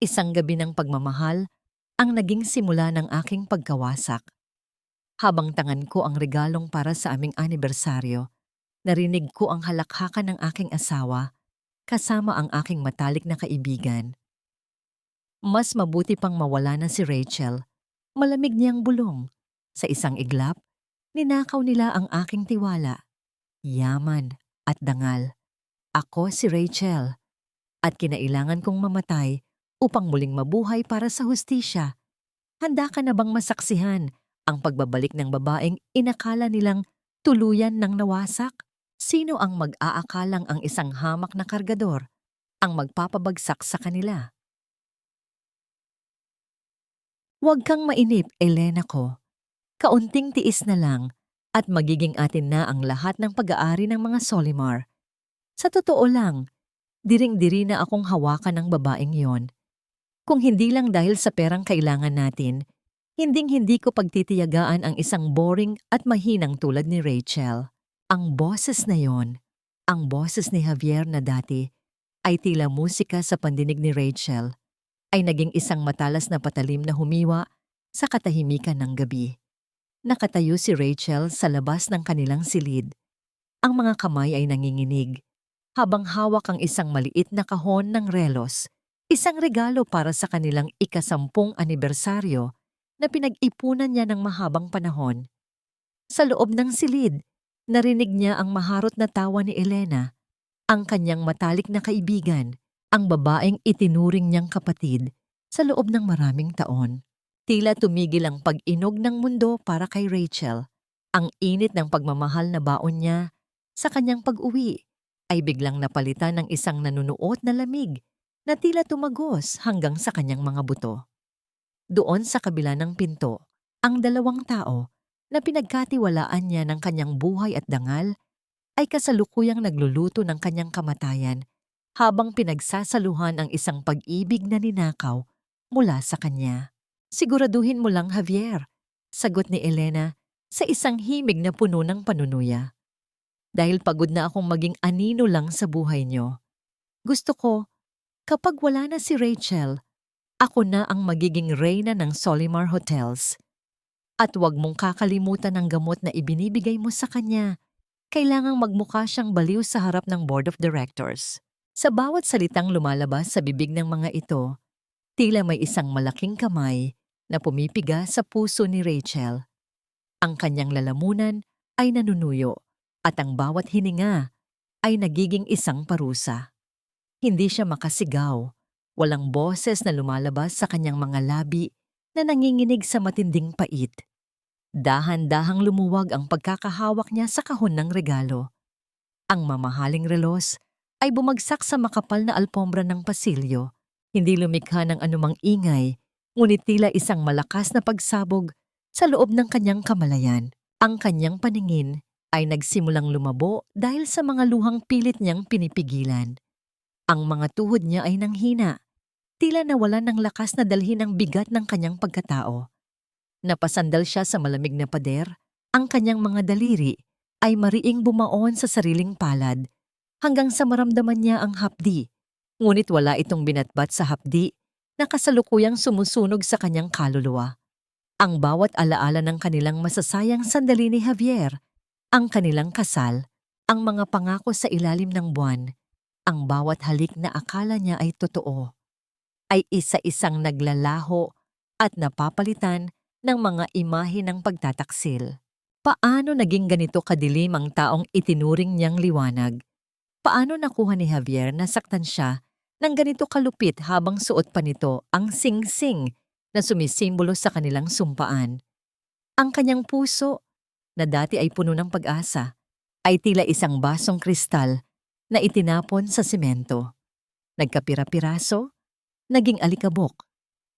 Isang gabi ng pagmamahal ang naging simula ng aking pagkawasak. Habang tangan ko ang regalong para sa aming anibersaryo, narinig ko ang halakhakan ng aking asawa kasama ang aking matalik na kaibigan. Mas mabuti pang mawala na si Rachel. Malamig niyang bulong. Sa isang iglap, ninakaw nila ang aking tiwala, yaman at dangal. Ako si Rachel at kinailangan kong mamatay upang muling mabuhay para sa hustisya. Handa ka na bang masaksihan ang pagbabalik ng babaeng inakala nilang tuluyan ng nawasak? Sino ang mag-aakalang ang isang hamak na kargador ang magpapabagsak sa kanila? Huwag kang mainip, Elena ko. Kaunting tiis na lang at magiging atin na ang lahat ng pag-aari ng mga Solimar. Sa totoo lang, diring-diri na akong hawakan ng babaeng yon. Kung hindi lang dahil sa perang kailangan natin, hinding-hindi ko pagtitiyagaan ang isang boring at mahinang tulad ni Rachel. Ang boses na yon, ang boses ni Javier na dati, ay tila musika sa pandinig ni Rachel, ay naging isang matalas na patalim na humiwa sa katahimikan ng gabi. Nakatayo si Rachel sa labas ng kanilang silid. Ang mga kamay ay nanginginig, habang hawak ang isang maliit na kahon ng relos, isang regalo para sa kanilang ika-10 anibersaryo na pinag-ipunan niya ng mahabang panahon. Sa loob ng silid, narinig niya ang maharot na tawa ni Elena, ang kanyang matalik na kaibigan, ang babaeng itinuring niyang kapatid sa loob ng maraming taon. Tila tumigil ang pag-inog ng mundo para kay Rachel. Ang init ng pagmamahal na baon niya sa kanyang pag-uwi ay biglang napalitan ng isang nanunuot na lamig na tila tumagos hanggang sa kanyang mga buto. Doon sa kabila ng pinto, ang dalawang tao na pinagkatiwalaan niya ng kanyang buhay at dangal ay kasalukuyang nagluluto ng kanyang kamatayan habang pinagsasaluhan ang isang pag-ibig na ninakaw mula sa kanya. Siguraduhin mo lang, Javier, sagot ni Elena sa isang himig na puno ng panunuya. Dahil pagod na akong maging anino lang sa buhay niyo. Gusto ko, kapag wala na si Rachel, ako na ang magiging reyna ng Solimar Hotels. At huwag mong kakalimutan ang gamot na ibinibigay mo sa kanya. Kailangang magmukha siyang baliw sa harap ng Board of Directors. Sa bawat salitang lumalabas sa bibig ng mga ito, tila may isang malaking kamay na pumipiga sa puso ni Rachel. Ang kanyang lalamunan ay nanunuyo at ang bawat hininga ay nagiging isang parusa. Hindi siya makasigaw, walang boses na lumalabas sa kanyang mga labi na nanginginig sa matinding pait. Dahan-dahang lumuwag ang pagkakahawak niya sa kahon ng regalo. Ang mamahaling relos ay bumagsak sa makapal na alpombra ng pasilyo, hindi lumikha ng anumang ingay, ngunit tila isang malakas na pagsabog sa loob ng kanyang kamalayan. Ang kanyang paningin ay nagsimulang lumabo dahil sa mga luhang pilit niyang pinipigilan. Ang mga tuhod niya ay nanghina, tila nawalan ng lakas na dalhin ang bigat ng kanyang pagkatao. Napasandal siya sa malamig na pader, ang kanyang mga daliri ay mariing bumaon sa sariling palad hanggang sa maramdaman niya ang hapdi, ngunit wala itong binatbat sa hapdi na kasalukuyang sumusunog sa kanyang kaluluwa. Ang bawat alaala ng kanilang masasayang sandali ni Javier, ang kanilang kasal, ang mga pangako sa ilalim ng buwan, ang bawat halik na akala niya ay totoo, ay isa-isang naglalaho at napapalitan ng mga imahe ng pagtataksil. Paano naging ganito kadilim ang taong itinuring niyang liwanag? Paano nakuha ni Javier na saktan siya ng ganito kalupit habang suot pa nito ang sing-sing na sumisimbolo sa kanilang sumpaan? Ang kanyang puso, na dati ay puno ng pag-asa, ay tila isang basong kristal na itinapon sa semento. Nagkapira-piraso, naging alikabok,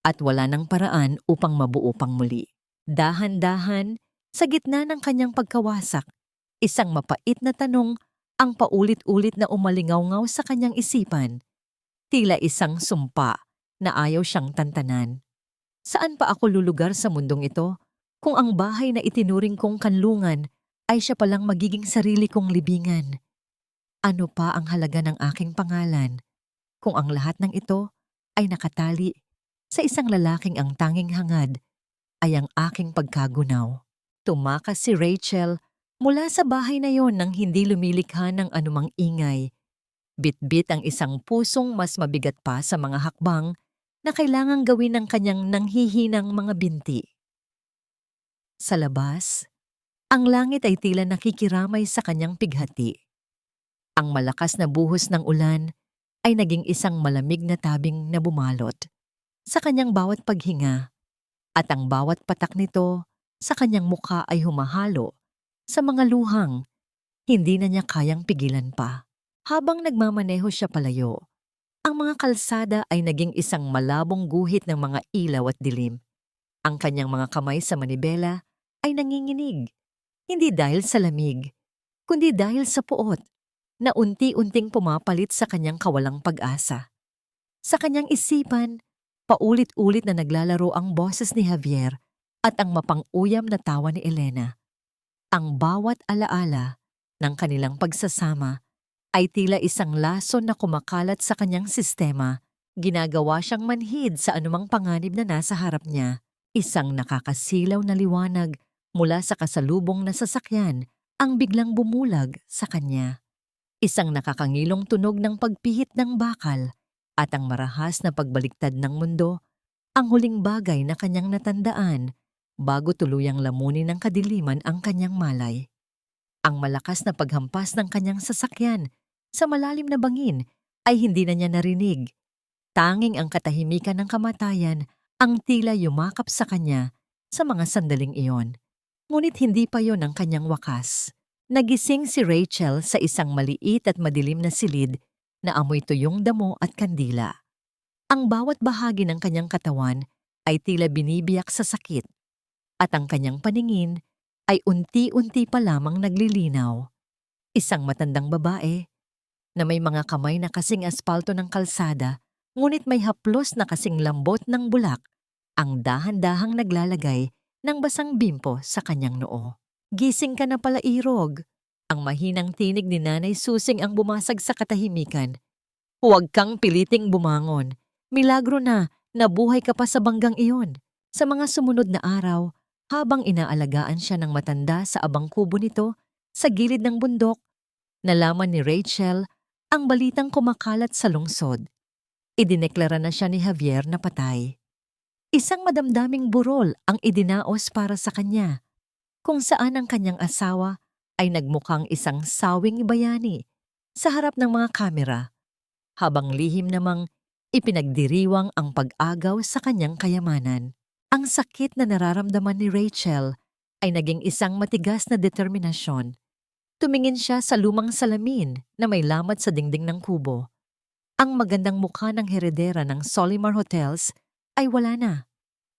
at wala ng paraan upang mabuo pang muli. Dahan-dahan, sa gitna ng kanyang pagkawasak, isang mapait na tanong ang paulit-ulit na umalingaw-ngaw sa kanyang isipan. Tila isang sumpa na ayaw siyang tantanan. Saan pa ako lulugar sa mundong ito kung ang bahay na itinuring kong kanlungan ay siya palang magiging sarili kong libingan? Ano pa ang halaga ng aking pangalan kung ang lahat ng ito ay nakatali sa isang lalaking ang tanging hangad ay ang aking pagkagunaw. Tumakas si Rachel mula sa bahay na yon nang hindi lumilikha ng anumang ingay. Bitbit ang isang pusong mas mabigat pa sa mga hakbang na kailangang gawin ng kanyang nanghihinang mga binti. Sa labas, ang langit ay tila nakikiramay sa kanyang pighati. Ang malakas na buhos ng ulan ay naging isang malamig na tabing na bumalot sa kanyang bawat paghinga at ang bawat patak nito sa kanyang mukha ay humahalo sa mga luhang hindi na niya kayang pigilan pa. Habang nagmamaneho siya palayo, ang mga kalsada ay naging isang malabong guhit ng mga ilaw at dilim. Ang kanyang mga kamay sa manibela ay nanginginig, hindi dahil sa lamig, kundi dahil sa puot na unti-unting pumapalit sa kanyang kawalang pag-asa. Sa kanyang isipan, paulit-ulit na naglalaro ang boses ni Javier at ang mapang-uyam na tawa ni Elena. Ang bawat alaala ng kanilang pagsasama ay tila isang lason na kumakalat sa kanyang sistema. Ginagawa siyang manhid sa anumang panganib na nasa harap niya. Isang nakakasilaw na liwanag mula sa kasalubong na sasakyan ang biglang bumulag sa kanya. Isang nakakangilong tunog ng pagpihit ng bakal at ang marahas na pagbaliktad ng mundo, ang huling bagay na kanyang natandaan bago tuluyang lamunin ng kadiliman ang kanyang malay. Ang malakas na paghampas ng kanyang sasakyan sa malalim na bangin ay hindi na niya narinig. Tanging ang katahimikan ng kamatayan ang tila yumakap sa kanya sa mga sandaling iyon. Ngunit hindi pa yon ang kanyang wakas. Nagising si Rachel sa isang maliit at madilim na silid na amoy tuyong damo at kandila. Ang bawat bahagi ng kanyang katawan ay tila binibiyak sa sakit at ang kanyang paningin ay unti-unti pa lamang naglilinaw. Isang matandang babae na may mga kamay na kasing aspalto ng kalsada, ngunit may haplos na kasing lambot ng bulak, ang dahan-dahang naglalagay ng basang bimpo sa kanyang noo. "Gising ka na pala, Irog." Ang mahinang tinig ni Nanay Susing ang bumasag sa katahimikan. "Huwag kang piliting bumangon. Milagro na, nabuhay ka pa sa banggang iyon." Sa mga sumunod na araw, habang inaalagaan siya ng matanda sa abang kubo nito sa gilid ng bundok, nalaman ni Rachel ang balitang kumakalat sa lungsod. Idineklara na siya ni Javier na patay. Isang madamdaming burol ang idinaos para sa kanya, kung saan ang kanyang asawa ay nagmukhang isang sawing bayani sa harap ng mga kamera, habang lihim namang ipinagdiriwang ang pag-agaw sa kanyang kayamanan. Ang sakit na nararamdaman ni Rachel ay naging isang matigas na determinasyon. Tumingin siya sa lumang salamin na may lamat sa dingding ng kubo. Ang magandang mukha ng heredera ng Solimar Hotels ay wala na.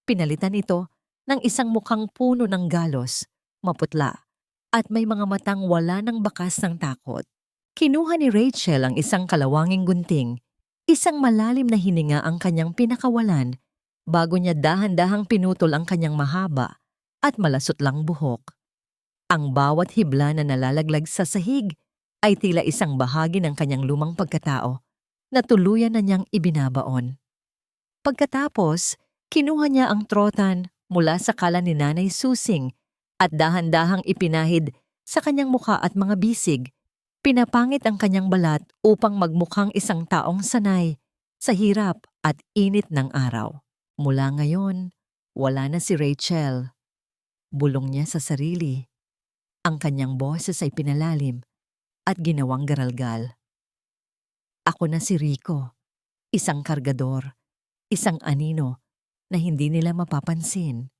Pinalitan ito ng isang mukhang puno ng galos, maputla, at may mga matang wala ng bakas ng takot. Kinuha ni Rachel ang isang kalawanging gunting, isang malalim na hininga ang kanyang pinakawalan bago niya dahan-dahang pinutol ang kanyang mahaba at malasotlang buhok. Ang bawat hibla na nalalaglag sa sahig ay tila isang bahagi ng kanyang lumang pagkatao na tuluyan na niyang ibinabaon. Pagkatapos, kinuha niya ang trotan mula sa kalan ni Nanay Susing at dahan-dahang ipinahid sa kanyang mukha at mga bisig. Pinapangit ang kanyang balat upang magmukhang isang taong sanay sa hirap at init ng araw. Mula ngayon, wala na si Rachel. Bulong niya sa sarili. Ang kanyang boses ay pinalalim at ginawang garalgal. Ako na si Rico, isang kargador, isang anino na hindi nila mapapansin.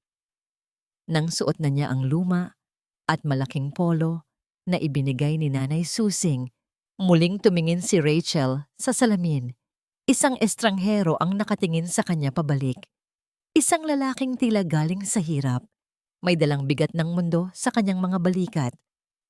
Nang suot na niya ang luma at malaking polo na ibinigay ni Nanay Susing, muling tumingin si Rachel sa salamin. Isang estranghero ang nakatingin sa kanya pabalik. Isang lalaking tila galing sa hirap. May dalang bigat ng mundo sa kanyang mga balikat.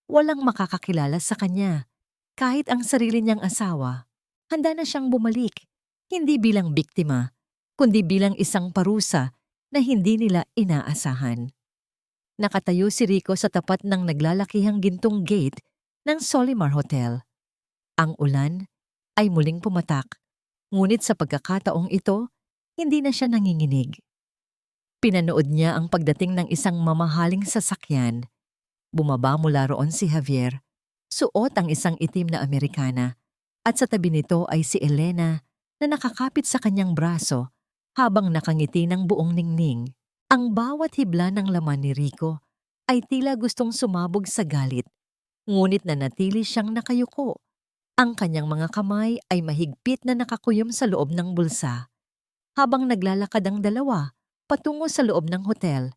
Walang makakakilala sa kanya. Kahit ang sarili niyang asawa, handa na siyang bumalik. Hindi bilang biktima, kundi bilang isang parusa na hindi nila inaasahan. Nakatayo si Rico sa tapat ng naglalakihang gintong gate ng Solimar Hotel. Ang ulan ay muling pumatak, Ngunit sa pagkakataong ito, hindi na siya nanginginig. Pinanood niya ang pagdating ng isang mamahaling sasakyan. Bumaba mula roon si Javier, suot ang isang itim na Amerikana, at sa tabi nito ay si Elena na nakakapit sa kanyang braso habang nakangiti ng buong ningning. Ang bawat hibla ng laman ni Rico ay tila gustong sumabog sa galit, ngunit nanatili siyang nakayuko. Ang kanyang mga kamay ay mahigpit na nakakuyom sa loob ng bulsa. Habang naglalakad ang dalawa patungo sa loob ng hotel,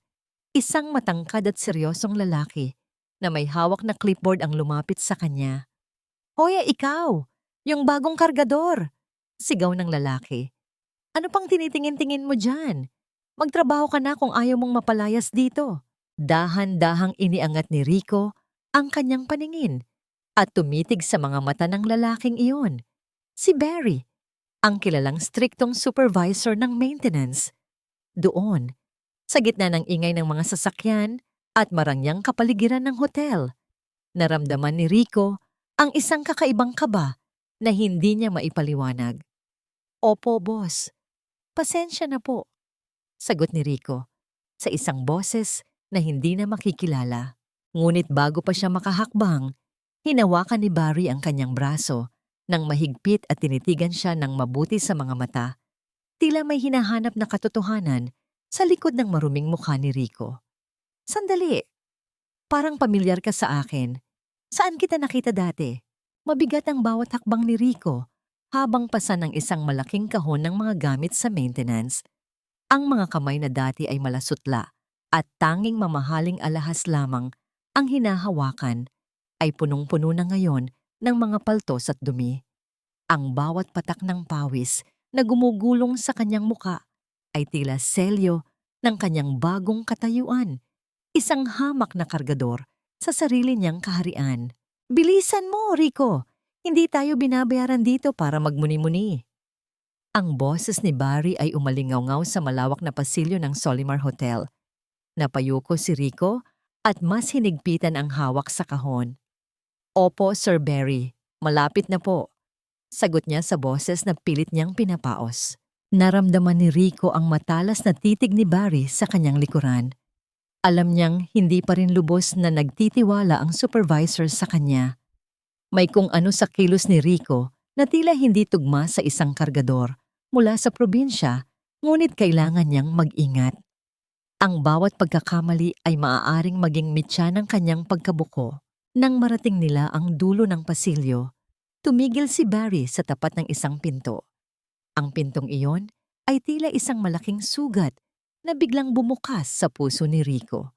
isang matangkad at seryosong lalaki na may hawak na clipboard ang lumapit sa kanya. "Hoy, ikaw! Yung bagong kargador!" Sigaw ng lalaki. "Ano pang tinitingin-tingin mo dyan? Magtrabaho ka na kung ayaw mong mapalayas dito." Dahan-dahang iniangat ni Rico ang kanyang paningin at tumitig sa mga mata ng lalaking iyon. Si Barry, ang kilalang striktong supervisor ng maintenance. Doon, sa gitna ng ingay ng mga sasakyan at marangyang kapaligiran ng hotel, naramdaman ni Rico ang isang kakaibang kaba na hindi niya maipaliwanag. "Opo, boss. Pasensya na po," sagot ni Rico sa isang boses na hindi na makikilala. Ngunit bago pa siya makahakbang, hinawakan ni Barry ang kanyang braso nang mahigpit at tinitigan siya ng mabuti sa mga mata. Tila may hinahanap na katotohanan sa likod ng maruming mukha ni Rico. "Sandali, parang pamilyar ka sa akin. Saan kita nakita dati?" Mabigat ang bawat hakbang ni Rico habang pasan ng isang malaking kahon ng mga gamit sa maintenance. Ang mga kamay na dati ay malasutla at tanging mamahaling alahas lamang ang hinahawakan ay punong-puno na ngayon ng mga paltos at dumi. Ang bawat patak ng pawis na gumugulong sa kanyang muka ay tila selyo ng kanyang bagong katayuan, isang hamak na kargador sa sarili niyang kaharian. "Bilisan mo, Rico! Hindi tayo binabayaran dito para magmuni-muni." Ang boses ni Barry ay umalingaw-ngaw sa malawak na pasilyo ng Solimar Hotel. Napayuko si Rico at mas hinigpitan ang hawak sa kahon. "Opo, Sir Barry. Malapit na po," sagot niya sa boses na pilit niyang pinapaos. Naramdaman ni Rico ang matalas na titig ni Barry sa kanyang likuran. Alam niyang hindi pa rin lubos na nagtitiwala ang supervisor sa kanya. May kung ano sa kilos ni Rico na tila hindi tugma sa isang kargador mula sa probinsya, ngunit kailangan niyang mag-ingat. Ang bawat pagkakamali ay maaaring maging mitya ng kanyang pagkabuko. Nang marating nila ang dulo ng pasilyo, tumigil si Barry sa tapat ng isang pinto. Ang pintong iyon ay tila isang malaking sugat na biglang bumukas sa puso ni Rico.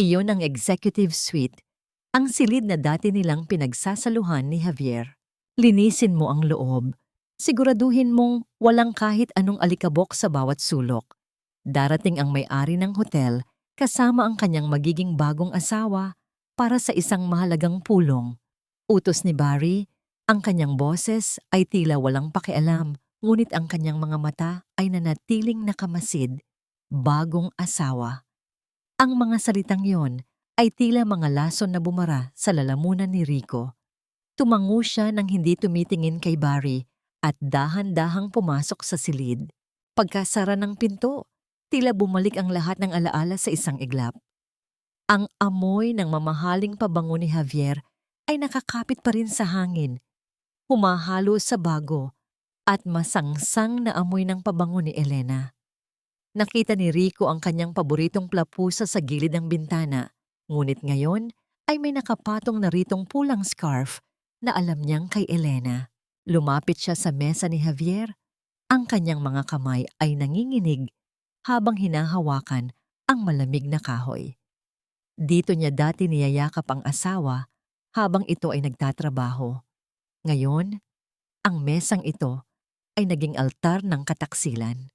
Iyon ang executive suite, ang silid na dati nilang pinagsasaluhan ni Javier. Linisin mo ang loob. Siguraduhin mong walang kahit anong alikabok sa bawat sulok. Darating ang may-ari ng hotel kasama ang kanyang magiging bagong asawa para sa isang mahalagang pulong. Utos ni Barry, ang kanyang boses ay tila walang pakialam, ngunit ang kanyang mga mata ay nanatiling nakamasid. Bagong asawa. Ang mga salitang yon ay tila mga lason na bumara sa lalamunan ni Rico. Tumango siya nang hindi tumitingin kay Barry at dahan-dahang pumasok sa silid. Pagkasara ng pinto, tila bumalik ang lahat ng alaala sa isang iglap. Ang amoy ng mamahaling pabango ni Javier ay nakakapit pa rin sa hangin, humahalo sa bago at masangsang na amoy ng pabango ni Elena. Nakita ni Rico ang kanyang paboritong plapusa sa gilid ng bintana, ngunit ngayon ay may nakapatong na ritong pulang scarf na alam niyang kay Elena. Lumapit siya sa mesa ni Javier. Ang kanyang mga kamay ay nanginginig habang hinahawakan ang malamig na kahoy. Dito niya dati niyayakap ang asawa habang ito ay nagtatrabaho. Ngayon, ang mesang ito ay naging altar ng kataksilan.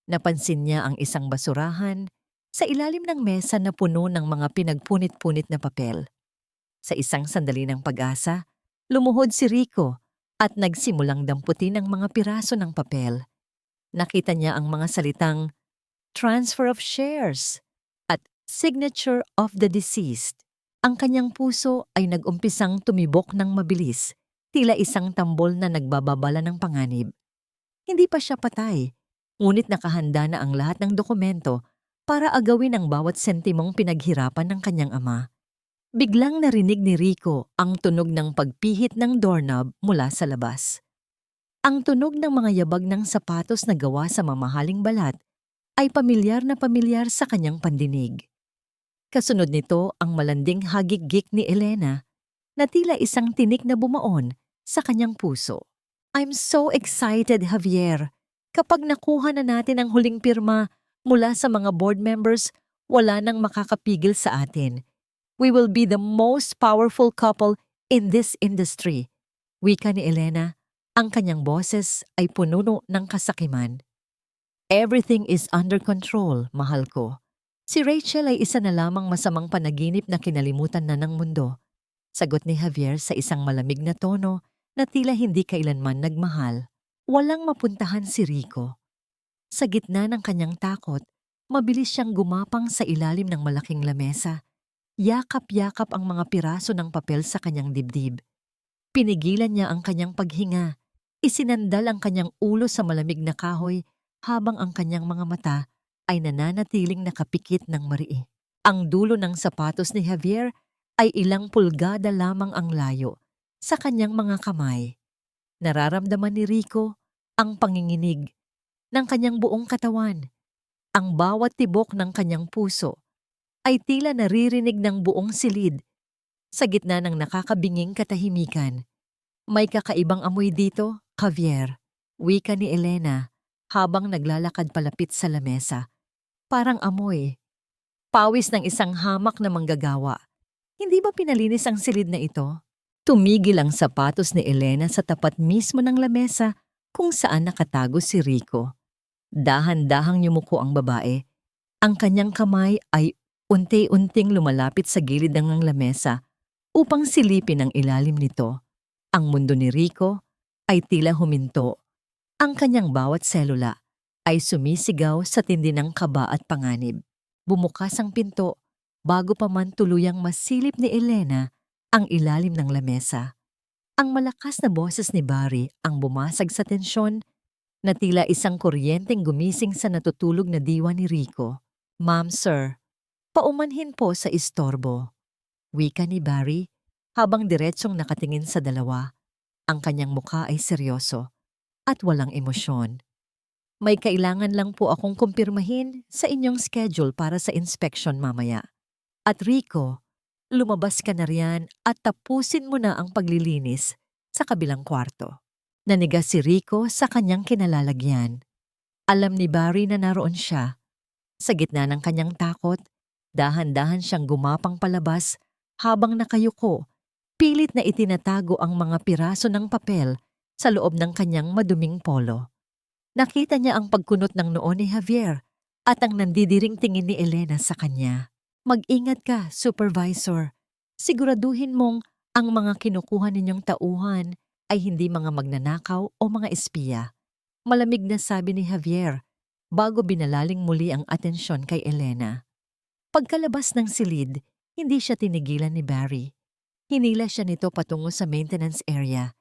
Napansin niya ang isang basurahan sa ilalim ng mesa na puno ng mga pinagpunit-punit na papel. Sa isang sandali ng pag-asa, lumuhod si Rico at nagsimulang damputin ang mga piraso ng papel. Nakita niya ang mga salitang transfer of shares at signature of the deceased. Ang kanyang puso ay nag-umpisang tumibok ng mabilis, tila isang tambol na nagbababala ng panganib. Hindi pa siya patay, ngunit nakahanda na ang lahat ng dokumento para agawin ang bawat sentimong pinaghirapan ng kanyang ama. Biglang narinig ni Rico ang tunog ng pagpihit ng doorknob mula sa labas. Ang tunog ng mga yabag ng sapatos na gawa sa mamahaling balat ay pamilyar na pamilyar sa kanyang pandinig. Kasunod nito ang malanding hagik-gik ni Elena na tila isang tinik na bumaon sa kanyang puso. I'm so excited, Javier. Kapag nakuha na natin ang huling pirma mula sa mga board members, wala nang makakapigil sa atin. We will be the most powerful couple in this industry. Wika ni Elena, ang kanyang boses ay pununo ng kasakiman. Everything is under control, mahal ko. Si Rachel ay isa na lamang masamang panaginip na kinalimutan na ng mundo. Sagot ni Javier sa isang malamig na tono na tila hindi kailanman nagmahal. Walang mapuntahan si Rico. Sa gitna ng kanyang takot, mabilis siyang gumapang sa ilalim ng malaking lamesa. Yakap-yakap ang mga piraso ng papel sa kanyang dibdib. Pinigilan niya ang kanyang paghinga. Isinandal ang kanyang ulo sa malamig na kahoy habang ang kanyang mga mata ay nananatiling nakapikit ng marii. Ang dulo ng sapatos ni Javier ay ilang pulgada lamang ang layo sa kanyang mga kamay. Nararamdaman ni Rico ang panginginig ng kanyang buong katawan. Ang bawat tibok ng kanyang puso ay tila naririnig ng buong silid sa gitna ng nakakabinging katahimikan. May kakaibang amoy dito, Javier, wika ni Elena habang naglalakad palapit sa lamesa. Parang amoy, pawis ng isang hamak na manggagawa. Hindi ba pinalinis ang silid na ito? Tumigil ang sapatos ni Elena sa tapat mismo ng lamesa kung saan nakatago si Rico. Dahan-dahang yumuko ang babae. Ang kanyang kamay ay unti-unting lumalapit sa gilid ng lamesa upang silipin ang ilalim nito. Ang mundo ni Rico ay tila huminto. Ang kanyang bawat selula ay sumisigaw sa tindi ng kaba at panganib. Bumukas ang pinto bago pa man tuluyang masilip ni Elena ang ilalim ng lamesa. Ang malakas na boses ni Barry ang bumasag sa tensyon na tila isang kuryenteng gumising sa natutulog na diwa ni Rico. Ma'am, sir, paumanhin po sa istorbo. Wika ni Barry habang diretsong nakatingin sa dalawa. Ang kanyang mukha ay seryoso at walang emosyon. May kailangan lang po akong kumpirmahin sa inyong schedule para sa inspection mamaya. At Rico, lumabas ka na riyan at tapusin mo na ang paglilinis sa kabilang kwarto. Nanigas si Rico sa kanyang kinalalagyan. Alam ni Barry na naroon siya. Sa gitna ng kanyang takot, dahan-dahan siyang gumapang palabas habang nakayuko, pilit na itinatago ang mga piraso ng papel sa loob ng kanyang maduming polo. Nakita niya ang pagkunot ng noo ni Javier at ang nandidiring tingin ni Elena sa kanya. Mag-ingat ka, supervisor. Siguraduhin mong ang mga kinukuha ninyong tauhan ay hindi mga magnanakaw o mga espiya. Malamig na sabi ni Javier bago binalaling muli ang atensyon kay Elena. Pagkalabas ng silid, hindi siya tinigilan ni Barry. Hinila siya nito patungo sa maintenance area,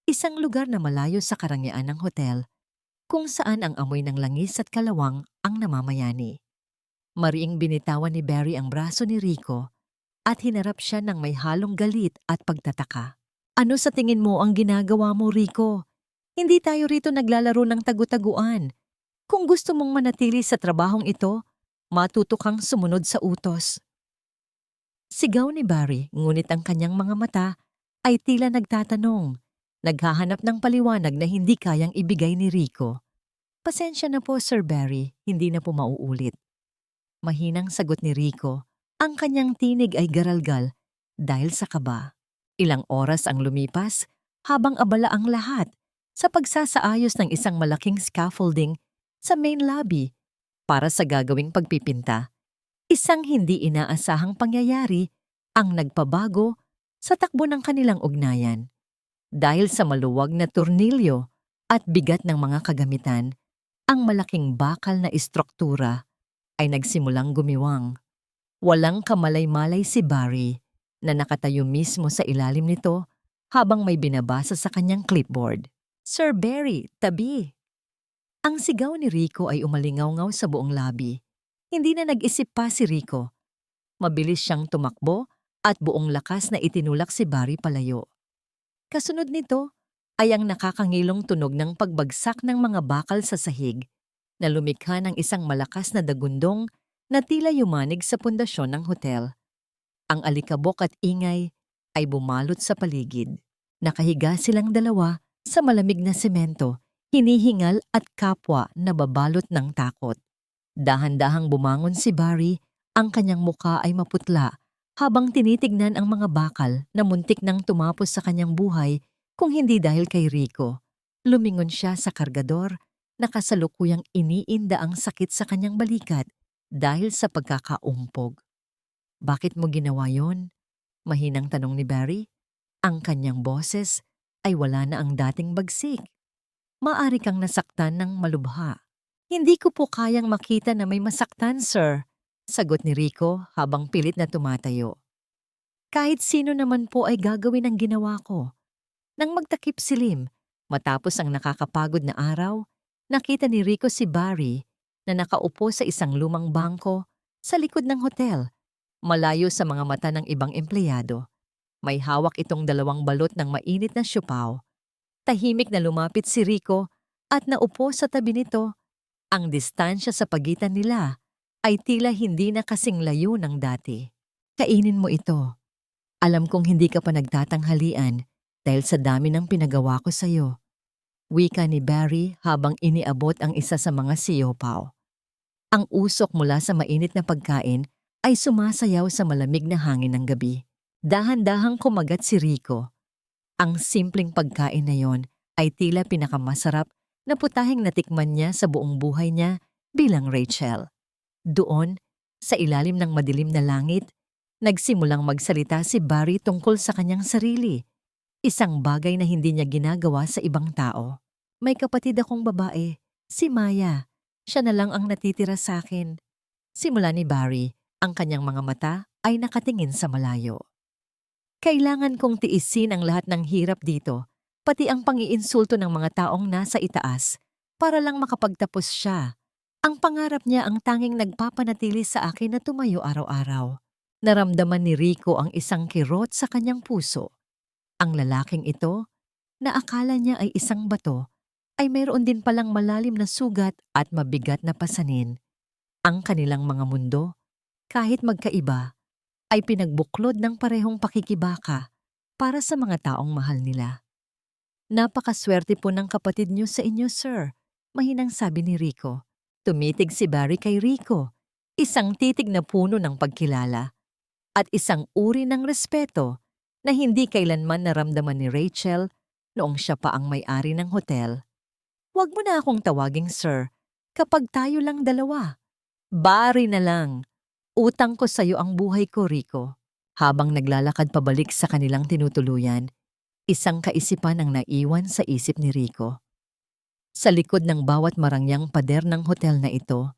isang lugar na malayo sa karangyaan ng hotel, kung saan ang amoy ng langis at kalawang ang namamayani. Mariing binitawan ni Barry ang braso ni Rico at hinarap siya ng may halong galit at pagtataka. Ano sa tingin mo ang ginagawa mo, Rico? Hindi tayo rito naglalaro ng tagu-taguan. Kung gusto mong manatili sa trabahong ito, matuto kang sumunod sa utos. Sigaw ni Barry, ngunit ang kanyang mga mata ay tila nagtatanong, naghahanap ng paliwanag na hindi kayang ibigay ni Rico. Pasensya na po, Sir Barry, hindi na po mauulit. Mahinang sagot ni Rico, ang kanyang tinig ay garalgal dahil sa kaba. Ilang oras ang lumipas habang abala ang lahat sa pagsasaayos ng isang malaking scaffolding sa main lobby para sa gagawing pagpipinta. Isang hindi inaasahang pangyayari ang nagpabago sa takbo ng kanilang ugnayan. Dahil sa maluwag na tornilyo at bigat ng mga kagamitan, ang malaking bakal na istruktura ay nagsimulang gumiwang. Walang kamalay-malay si Barry na nakatayo mismo sa ilalim nito habang may binabasa sa kanyang clipboard. Sir Barry, tabi! Ang sigaw ni Rico ay umalingaw-ngaw sa buong labi. Hindi na nag-isip pa si Rico. Mabilis siyang tumakbo at buong lakas na itinulak si Barry palayo. Kasunod nito ay ang nakakangilong tunog ng pagbagsak ng mga bakal sa sahig na lumikha ng isang malakas na dagundong na tila yumanig sa pundasyon ng hotel. Ang alikabok at ingay ay bumalot sa paligid. Nakahiga silang dalawa sa malamig na semento, hinihingal at kapwa na babalot ng takot. Dahan-dahang bumangon si Barry, ang kanyang muka ay maputla habang tinitignan ang mga bakal na muntik nang tumapos sa kanyang buhay kung hindi dahil kay Rico. Lumingon siya sa kargador na kasalukuyang iniinda ang sakit sa kanyang balikat dahil sa pagkakaumpog. Bakit mo ginawa yon? Mahinang tanong ni Barry. Ang kanyang boses ay wala na ang dating bagsik. Maari kang nasaktan ng malubha. Hindi ko po kayang makita na may masaktan, sir, sagot ni Rico habang pilit na tumatayo. Kahit sino naman po ay gagawin ang ginawa ko. Nang magtakip silim, matapos ang nakakapagod na araw, nakita ni Rico si Barry na nakaupo sa isang lumang bangko sa likod ng hotel, malayo sa mga mata ng ibang empleyado. May hawak itong 2 balot ng mainit na siopaw. Tahimik na lumapit si Rico at naupo sa tabi nito. Ang distansya sa pagitan nila ay tila hindi na kasing layo ng dati. Kainin mo ito. Alam kong hindi ka pa nagtatanghalian dahil sa dami ng pinagawa ko sa'yo. Wika ni Barry habang iniabot ang isa sa mga siopaw. Ang usok mula sa mainit na pagkain ay sumasayaw sa malamig na hangin ng gabi. Dahan-dahang kumagat si Rico. Ang simpleng pagkain na yon ay tila pinakamasarap na putahing natikman niya sa buong buhay niya bilang Rachel. Doon, sa ilalim ng madilim na langit, nagsimulang magsalita si Barry tungkol sa kanyang sarili. Isang bagay na hindi niya ginagawa sa ibang tao. May kapatid akong babae, si Maya. Siya na lang ang natitira sa akin. Simula ni Barry, ang kanyang mga mata ay nakatingin sa malayo. Kailangan kong tiisin ang lahat ng hirap dito, pati ang pangiinsulto ng mga taong nasa itaas, para lang makapagtapos siya. Ang pangarap niya ang tanging nagpapanatili sa akin na tumayo araw-araw. Naramdaman ni Rico ang isang kirot sa kanyang puso. Ang lalaking ito, na akala niya ay isang bato, ay mayroon din palang malalim na sugat at mabigat na pasanin. Ang kanilang mga mundo, kahit magkaiba, ay pinagbuklod ng parehong pakikibaka para sa mga taong mahal nila. Napakaswerte po ng kapatid niyo sa inyo, sir, mahinang sabi ni Rico. Tumitig si Barry kay Rico, isang titig na puno ng pagkilala at isang uri ng respeto na hindi kailanman naramdaman ni Rachel noong siya pa ang may-ari ng hotel. Huwag mo na akong tawaging sir kapag tayo lang dalawa. Barry na lang. Utang ko sa'yo ang buhay ko, Rico. Habang naglalakad pabalik sa kanilang tinutuluyan, isang kaisipan ang naiwan sa isip ni Rico. Sa likod ng bawat marangyang pader ng hotel na ito,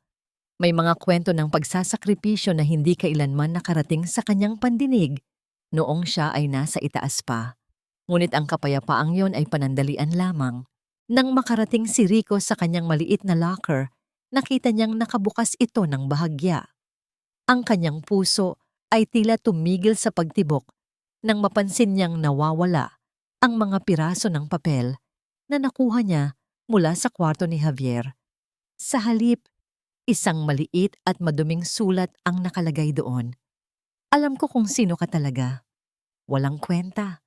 may mga kwento ng pagsasakripisyo na hindi kailanman nakarating sa kanyang pandinig noong siya ay nasa itaas pa. Ngunit ang kapayapaang yon ay panandalian lamang. Nang makarating si Rico sa kanyang maliit na locker, nakita niyang nakabukas ito ng bahagya. Ang kanyang puso ay tila tumigil sa pagtibok nang mapansin niyang nawawala ang mga piraso ng papel na nakuha niya mula sa kwarto ni Javier. Sa halip, isang maliit at maduming sulat ang nakalagay doon. Alam ko kung sino ka talaga. Walang kwenta.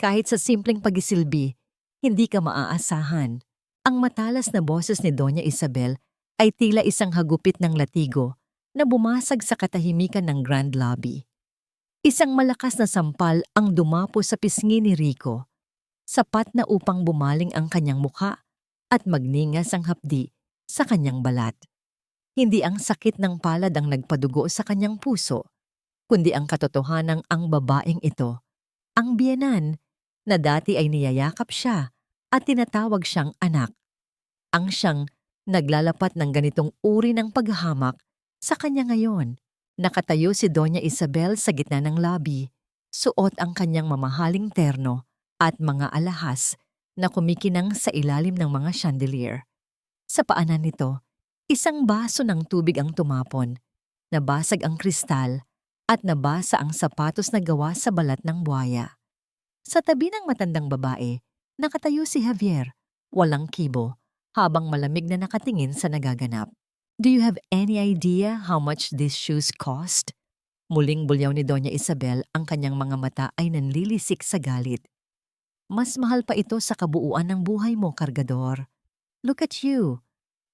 Kahit sa simpleng pagisilbi, hindi ka maaasahan. Ang matalas na boses ni Doña Isabel ay tila isang hagupit ng latigo na bumasag sa katahimikan ng Grand Lobby. Isang malakas na sampal ang dumapo sa pisngi ni Rico, sapat na upang bumaling ang kanyang mukha at magningas ang hapdi sa kanyang balat. Hindi ang sakit ng palad ang nagpadugo sa kanyang puso, kundi ang katotohanang ang babaeng ito, ang biyenan, na dati ay niyayakap siya at tinatawag siyang anak. Ang siyang naglalapat ng ganitong uri ng paghahamak sa kanya ngayon. Nakatayo si Doña Isabel sa gitna ng lobby, suot ang kanyang mamahaling terno at mga alahas na kumikinang sa ilalim ng mga chandelier. Sa paanan nito, isang baso ng tubig ang tumapon, nabasag ang kristal, at nabasa ang sapatos na gawa sa balat ng buhaya. Sa tabi ng matandang babae, nakatayo si Javier, walang kibo, habang malamig na nakatingin sa nagaganap. Do you have any idea how much these shoes cost? Muling bulyaw ni Doña Isabel, ang kanyang mga mata ay nanlilisik sa galit. Mas mahal pa ito sa kabuuan ng buhay mo, kargador. Look at you.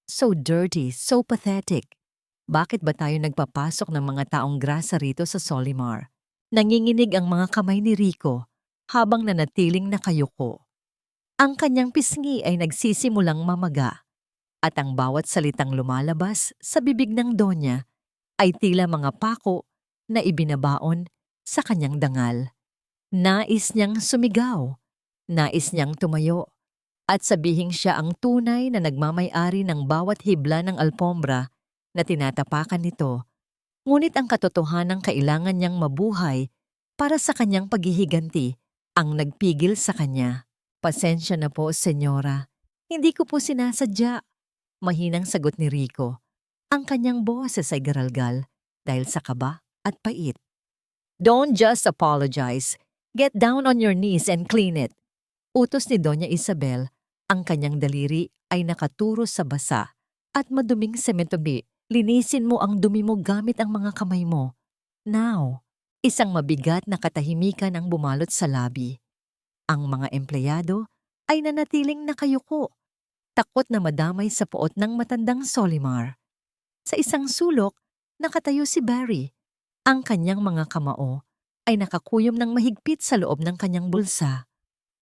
So dirty, so pathetic. Bakit ba tayo nagpapasok ng mga taong grasa rito sa Solimar? Nanginginig ang mga kamay ni Rico habang nanatiling nakayuko. Ang kanyang pisngi ay nagsisimulang mamaga at ang bawat salitang lumalabas sa bibig ng Donya ay tila mga pako na ibinabaon sa kanyang dangal. Nais niyang sumigaw, nais niyang tumayo, at sabihing siya ang tunay na nagmamay-ari ng bawat hibla ng alpombra na tinatapakan nito, ngunit ang katotohanan kailangan niyang mabuhay para sa kanyang paghihiganti ang nagpigil sa kanya. Pasensya na po, senyora. Hindi ko po sinasadya. Mahinang sagot ni Rico. Ang kanyang boses ay garalgal dahil sa kaba at pait. Don't just apologize. Get down on your knees and clean it. Utos ni Doña Isabel. Ang kanyang daliri ay nakaturo sa basa at maduming sementobi. Linisin mo ang dumi mo gamit ang mga kamay mo. Now, isang mabigat na katahimikan ang bumalot sa labi. Ang mga empleyado ay nanatiling nakayuko, takot na madamay sa poot ng matandang Solimar. Sa isang sulok, nakatayo si Barry. Ang kanyang mga kamao ay nakakuyom ng mahigpit sa loob ng kanyang bulsa.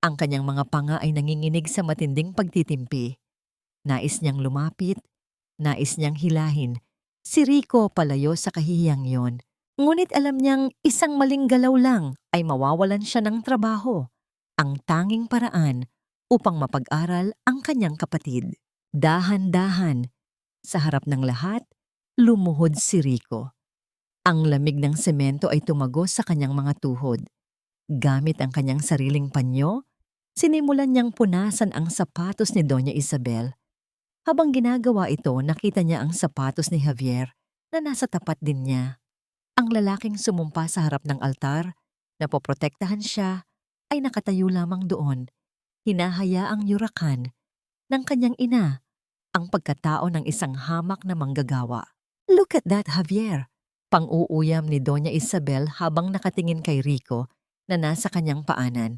Ang kanyang mga panga ay nanginginig sa matinding pagtitimpi. Nais niyang lumapit, nais niyang hilahin si Rico palayo sa kahihiyang yon. Ngunit alam niyang isang maling galaw lang ay mawawalan siya ng trabaho. Ang tanging paraan upang mapag-aral ang kanyang kapatid. Dahan-dahan, sa harap ng lahat, lumuhod si Rico. Ang lamig ng semento ay tumagos sa kanyang mga tuhod. Gamit ang kanyang sariling panyo, sinimulan niyang punasan ang sapatos ni Doña Isabel. Habang ginagawa ito, nakita niya ang sapatos ni Javier na nasa tapat din niya. Ang lalaking sumumpa sa harap ng altar, na poprotektahan siya, ay nakatayo lamang doon, hinahayaang yurakan ng kanyang ina ang pagkatao ng isang hamak na manggagawa. Look at that, Javier! Pang-uuyam ni Doña Isabel habang nakatingin kay Rico na nasa kanyang paanan.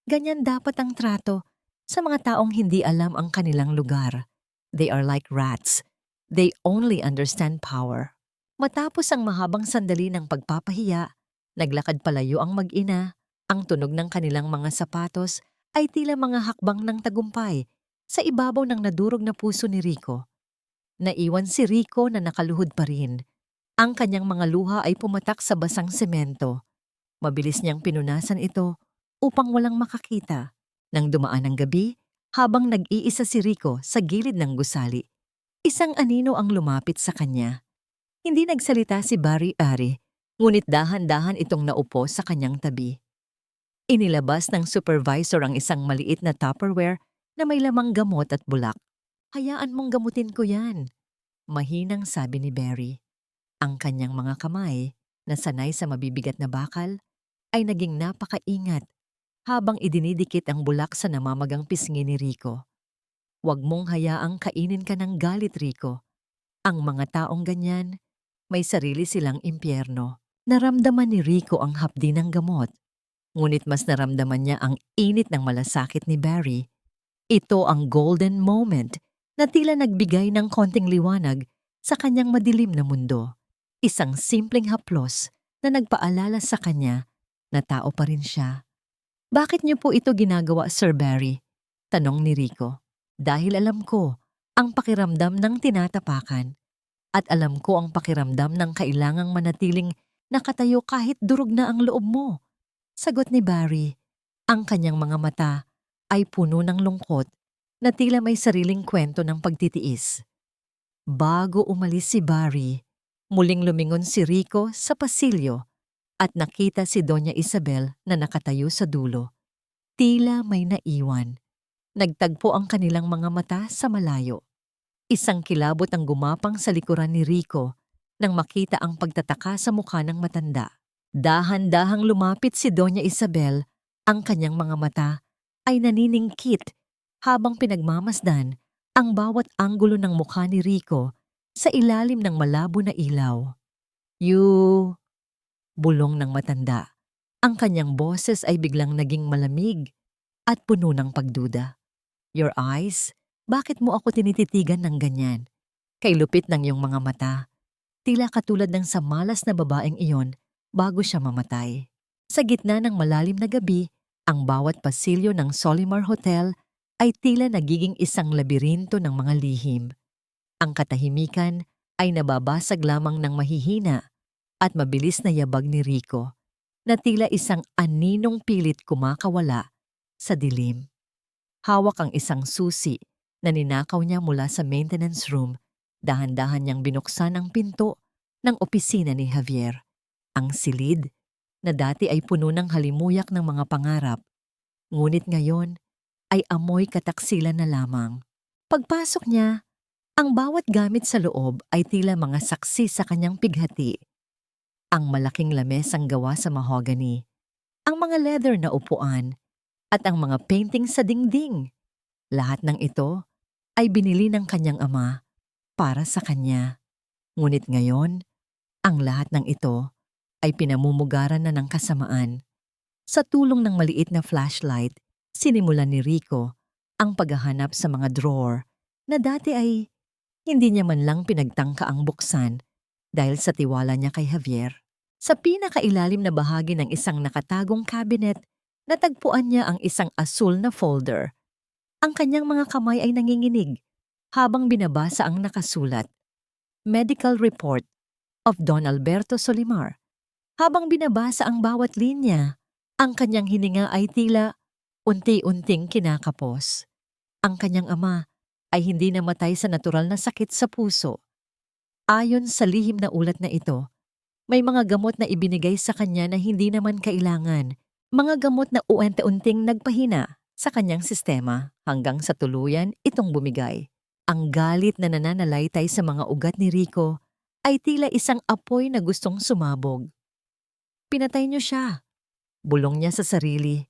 Ganyan dapat ang trato sa mga taong hindi alam ang kanilang lugar. They are like rats. They only understand power. Matapos ang mahabang sandali ng pagpapahiya, naglakad palayo ang mag-ina. Ang tunog ng kanilang mga sapatos ay tila mga hakbang ng tagumpay sa ibabaw ng nadurog na puso ni Rico. Naiwan si Rico na nakaluhod pa rin. Ang kanyang mga luha ay pumatak sa basang semento. Mabilis niyang pinunasan ito upang walang makakita. Nang dumaan ang gabi, habang nag-iisa si Rico sa gilid ng gusali, isang anino ang lumapit sa kanya. Hindi nagsalita si Barry-Ari, ngunit dahan-dahan itong naupo sa kanyang tabi. Inilabas ng supervisor ang isang maliit na Tupperware na may lamang gamot at bulak. Hayaan mong gamutin ko yan, mahinang sabi ni Barry. Ang kanyang mga kamay, na sanay sa mabibigat na bakal, ay naging napakaingat habang idinidikit ang bulak sa namamagang pisngi ni Rico. Huwag mong hayaang kainin ka ng galit, Rico. Ang mga taong ganyan, may sarili silang impyerno. Naramdaman ni Rico ang hapdi ng gamot. Ngunit mas naramdaman niya ang init ng malasakit ni Barry. Ito ang golden moment na tila nagbigay ng konting liwanag sa kanyang madilim na mundo. Isang simpleng haplos na nagpaalala sa kanya na tao pa rin siya. Bakit niyo po ito ginagawa, Sir Barry? Tanong ni Rico. Dahil alam ko ang pakiramdam ng tinatapakan at alam ko ang pakiramdam ng kailangang manatiling nakatayo kahit durog na ang loob mo. Sagot ni Barry. Ang kanyang mga mata ay puno ng lungkot na tila may sariling kwento ng pagtitiis. Bago umalis si Barry, muling lumingon si Rico sa pasilyo at nakita si Doña Isabel na nakatayo sa dulo. Tila may naiwan. Nagtagpo ang kanilang mga mata sa malayo. Isang kilabot ang gumapang sa likuran ni Rico nang makita ang pagtataka sa mukha ng matanda. Dahan-dahang lumapit si Doña Isabel, ang kanyang mga mata ay naniningkit habang pinagmamasdan ang bawat anggulo ng mukha ni Rico sa ilalim ng malabo na ilaw. "You," bulong ng matanda. Ang kanyang boses ay biglang naging malamig at puno ng pagduda. "Your eyes? Bakit mo ako tinititigan ng ganyan? Kay lupit ng iyong mga mata. Tila katulad ng sa malas na babaeng iyon bago siya mamatay." Sa gitna ng malalim na gabi, ang bawat pasilyo ng Solimar Hotel ay tila nagiging isang labirinto ng mga lihim. Ang katahimikan ay nababasag lamang ng mahihina at mabilis na yabag ni Rico na tila isang aninong pilit kumakawala sa dilim. Hawak ang isang susi na ninakaw niya mula sa maintenance room. Dahan-dahan niyang binuksan ang pinto ng opisina ni Javier. Ang silid na dati ay puno ng halimuyak ng mga pangarap, ngunit ngayon ay amoy kataksilan na lamang. Pagpasok niya, ang bawat gamit sa loob ay tila mga saksi sa kanyang pighati. Ang malaking lamesang gawa sa mahogany, ang mga leather na upuan, at ang mga painting sa dingding. Lahat ng ito ay binili ng kanyang ama para sa kanya. Ngunit ngayon, ang lahat ng ito ay pinamumugaran na ng kasamaan. Sa tulong ng maliit na flashlight, sinimulan ni Rico ang paghahanap sa mga drawer na dati ay hindi niya man lang pinagtangka ang buksan dahil sa tiwala niya kay Javier. Sa pinakailalim na bahagi ng isang nakatagong cabinet, natagpuan niya ang isang asul na folder. Ang kanyang mga kamay ay nanginginig habang binabasa ang nakasulat, "Medical Report of Don Alberto Solimar." Habang binabasa ang bawat linya, ang kanyang hininga ay tila unti-unting kinakapos. Ang kanyang ama ay hindi namatay sa natural na sakit sa puso. Ayon sa lihim na ulat na ito, may mga gamot na ibinigay sa kanya na hindi naman kailangan. Mga gamot na unti-unting nagpahina sa kanyang sistema hanggang sa tuluyan itong bumigay. Ang galit na nananalaytay sa mga ugat ni Rico ay tila isang apoy na gustong sumabog. "Pinatay niyo siya," bulong niya sa sarili.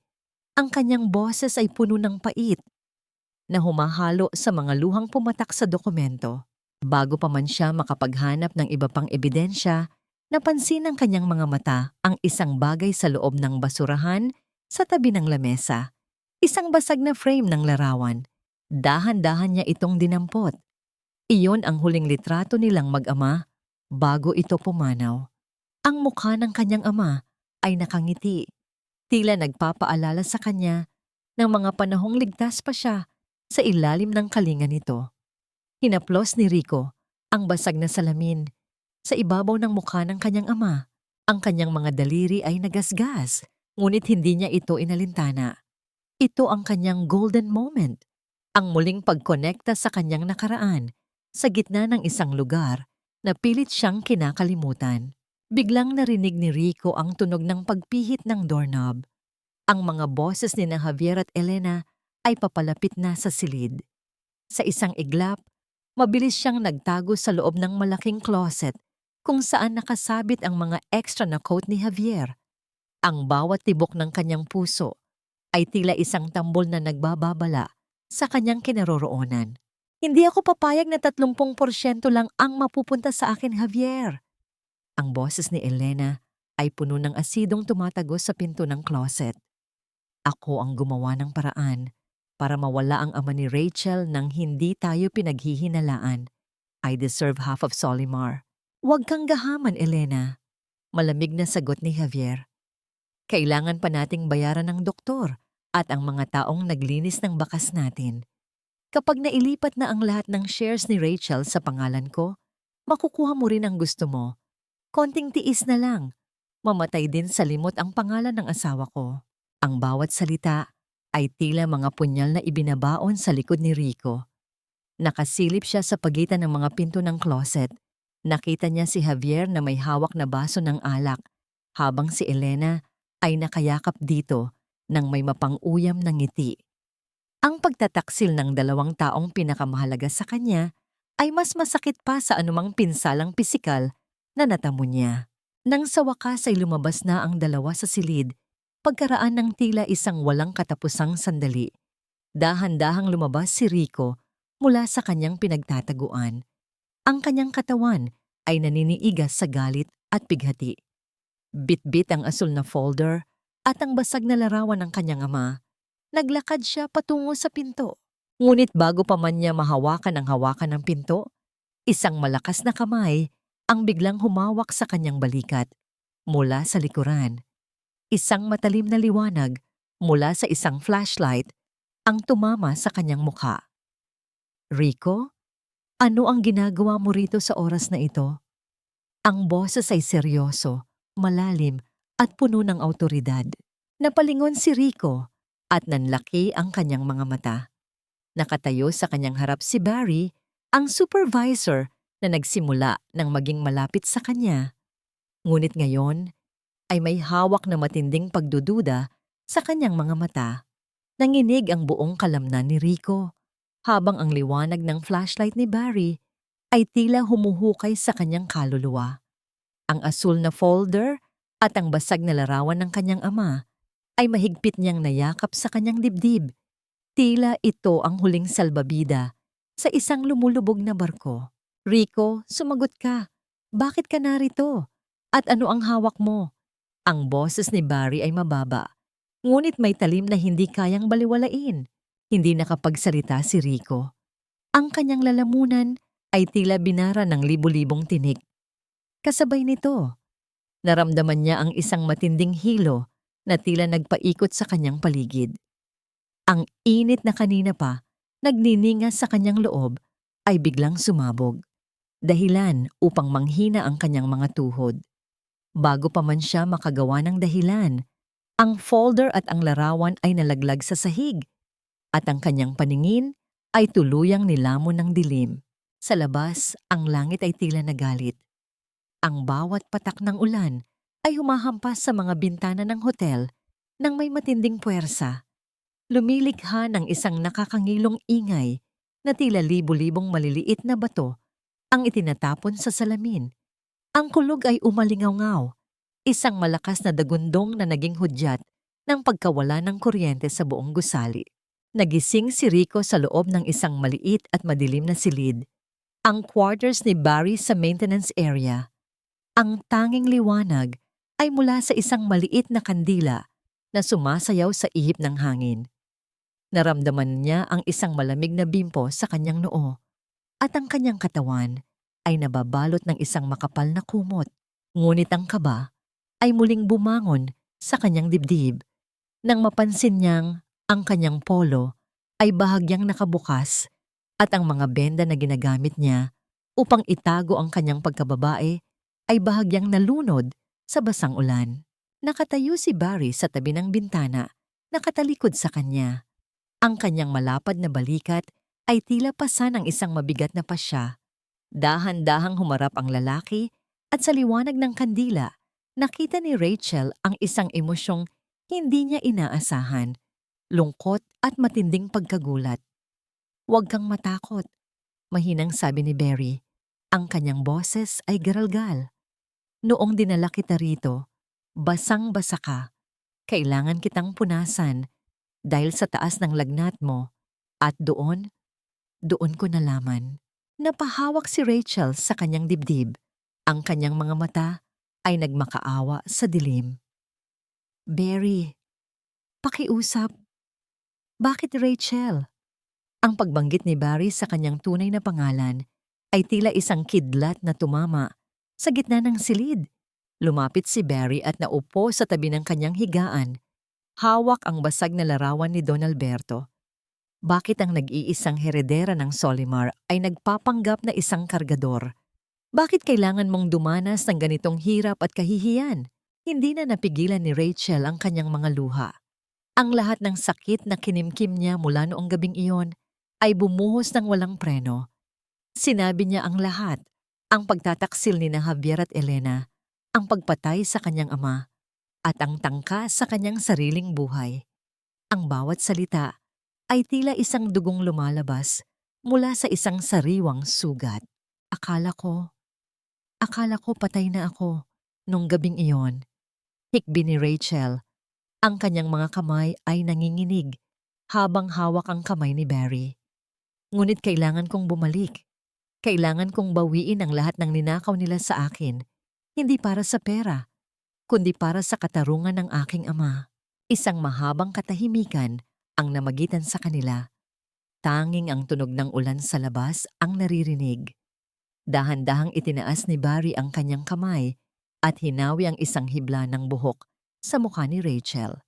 Ang kanyang boses ay puno ng pait na humahalo sa mga luhang pumatak sa dokumento. Bago pa man siya makapaghanap ng iba pang ebidensya, napansin ng kanyang mga mata ang isang bagay sa loob ng basurahan sa tabi ng lamesa. Isang basag na frame ng larawan. Dahan-dahan niya itong dinampot. Iyon ang huling litrato nilang mag-ama bago ito pumanaw. Ang mukha ng kanyang ama ay nakangiti. Tila nagpapaalala sa kanya ng mga panahong ligtas pa siya sa ilalim ng kalinga nito. Hinaplos ni Rico ang basag na salamin. Sa ibabaw ng mukha ng kanyang ama, ang kanyang mga daliri ay nagasgas, ngunit hindi niya ito inalintana. Ito ang kanyang golden moment, ang muling pagkonekta sa kanyang nakaraan sa gitna ng isang lugar na pilit siyang kinakalimutan. Biglang narinig ni Rico ang tunog ng pagpihit ng doorknob. Ang mga boses ni na Javier at Elena ay papalapit na sa silid. Sa isang iglap, mabilis siyang nagtago sa loob ng malaking closet kung saan nakasabit ang mga extra na coat ni Javier. Ang bawat tibok ng kanyang puso ay tila isang tambol na nagbababala sa kanyang kinaroroonan. "Hindi ako papayag na 30% lang ang mapupunta sa akin, Javier." Ang boses ni Elena ay puno ng asidong tumatagos sa pinto ng closet. "Ako ang gumawa ng paraan para mawala ang ama ni Rachel nang hindi tayo pinaghihinalaan. I deserve half of Solimar." "Huwag kang gahaman, Elena," malamig na sagot ni Javier. "Kailangan pa nating bayaran ng doktor at ang mga taong naglinis ng bakas natin. Kapag nailipat na ang lahat ng shares ni Rachel sa pangalan ko, makukuha mo rin ang gusto mo. Konting tiis na lang. Mamatay din sa limot ang pangalan ng asawa ko." Ang bawat salita ay tila mga punyal na ibinabaon sa likod ni Rico. Nakasilip siya sa pagitan ng mga pinto ng closet. Nakita niya si Javier na may hawak na baso ng alak, habang si Elena ay nakayakap dito nang may mapang-uyam na ngiti. Ang pagtataksil ng dalawang taong pinakamahalaga sa kanya ay mas masakit pa sa anumang pinsalang pisikal na natamo niya. Nang sa wakas ay lumabas na ang dalawa sa silid, pagkaraan ng tila isang walang katapusang sandali, dahan-dahang lumabas si Rico mula sa kanyang pinagtataguan. Ang kanyang katawan ay naniniigas sa galit at bighati. Bitbit ang asul na folder at ang basag na larawan ng kanyang ama. Naglakad siya patungo sa pinto. Ngunit bago pa man niya mahawakan ang hawakan ng pinto, isang malakas na kamay ang biglang humawak sa kanyang balikat mula sa likuran. Isang matalim na liwanag mula sa isang flashlight ang tumama sa kanyang mukha. Rico, ano ang ginagawa mo rito sa oras na ito? Ang boses ay seryoso, malalim at puno ng awtoridad. Napalingon si Rico at nanlaki ang kanyang mga mata. Nakatayo sa kanyang harap si Barry, ang supervisor na nagsimula ng maging malapit sa kanya. Ngunit ngayon ay may hawak na matinding pagdududa sa kanyang mga mata. Nanginig ang buong kalamnan ni Rico, habang ang liwanag ng flashlight ni Barry ay tila humuhukay sa kanyang kaluluwa. Ang asul na folder at ang basag na larawan ng kanyang ama ay mahigpit niyang nayakap sa kanyang dibdib. Tila ito ang huling salbabida sa isang lumulubog na barko. Rico, sumagot ka. Bakit ka narito? At ano ang hawak mo? Ang boses ni Barry ay mababa, ngunit may talim na hindi kayang baliwalain. Hindi nakapagsalita si Rico. Ang kanyang lalamunan ay tila binara ng libu-libong tinik. Kasabay nito, naramdaman niya ang isang matinding hilo na tila nagpaikot sa kanyang paligid. Ang init na kanina pa, nagniningas sa kanyang loob, ay biglang sumabog. Dahilan upang manghina ang kanyang mga tuhod. Bago pa man siya makagawa ng dahilan, ang folder at ang larawan ay nalaglag sa sahig, at ang kanyang paningin ay tuluyang nilamon ng dilim. Sa labas, ang langit ay tila nagalit. Ang bawat patak ng ulan ay humahampas sa mga bintana ng hotel nang may matinding puwersa. Lumilikha ng isang nakakangilong ingay na tila libu-libong maliliit na bato ang itinatapon sa salamin. Ang kulog ay umalingaw-ngaw, isang malakas na dagundong na naging hudyat ng pagkawala ng kuryente sa buong gusali. Nagising si Rico sa loob ng isang maliit at madilim na silid, ang quarters ni Barry sa maintenance area. Ang tanging liwanag ay mula sa isang maliit na kandila na sumasayaw sa ihip ng hangin. Naramdaman niya ang isang malamig na bimpo sa kanyang noo at ang kanyang katawan ay nababalot ng isang makapal na kumot. Ngunit ang kaba ay muling bumangon sa kanyang dibdib nang mapansin niyang ang kanyang polo ay bahagyang nakabukas at ang mga benda na ginagamit niya upang itago ang kanyang pagkababae ay bahagyang nalunod sa basang ulan. Nakatayo si Barry sa tabi ng bintana, nakatalikod sa kanya. Ang kanyang malapad na balikat ay tila pasa ng isang mabigat na pasya. Dahan-dahang humarap ang lalaki at sa liwanag ng kandila, nakita ni Rachel ang isang emosyong hindi niya inaasahan, lungkot at matinding pagkagulat. "Huwag kang matakot," mahinang sabi ni Barry. Ang kanyang boses ay garalgal. "Noong dinala kita rito, basang-basa ka. Kailangan kitang punasan dahil sa taas ng lagnat mo at doon ko nalaman." Napahawak si Rachel sa kanyang dibdib. Ang kanyang mga mata ay nagmakaawa sa dilim. "Barry, pakiusap." "Bakit Rachel?" Ang pagbanggit ni Barry sa kanyang tunay na pangalan ay tila isang kidlat na tumama sa gitna ng silid. Lumapit si Barry at naupo sa tabi ng kanyang higaan. Hawak ang basag na larawan ni Don Alberto. Bakit ang nag-iisang heredera ng Solimar ay nagpapanggap na isang kargador? Bakit kailangan mong dumanas ng ganitong hirap at kahihiyan? Hindi na napigilan ni Rachel ang kanyang mga luha. Ang lahat ng sakit na kinimkim niya mula noong gabing iyon ay bumuhos ng walang preno. Sinabi niya ang lahat, ang pagtataksil ni na Javier at Elena, ang pagpatay sa kanyang ama, at ang tangka sa kanyang sariling buhay. Ang bawat salita ay tila isang dugong lumalabas mula sa isang sariwang sugat. Akala ko, akala ko patay na ako nung gabing iyon. Hikbi ni Rachel. Ang kanyang mga kamay ay nanginginig habang hawak ang kamay ni Barry. Ngunit kailangan kong bumalik. Kailangan kong bawiin ang lahat ng ninakaw nila sa akin. Hindi para sa pera, kundi para sa katarungan ng aking ama. Isang mahabang katahimikan ang namagitan sa kanila. Tanging ang tunog ng ulan sa labas ang naririnig. Dahan-dahang itinaas ni Barry ang kanyang kamay at hinawi ang isang hibla ng buhok sa mukha ni Rachel.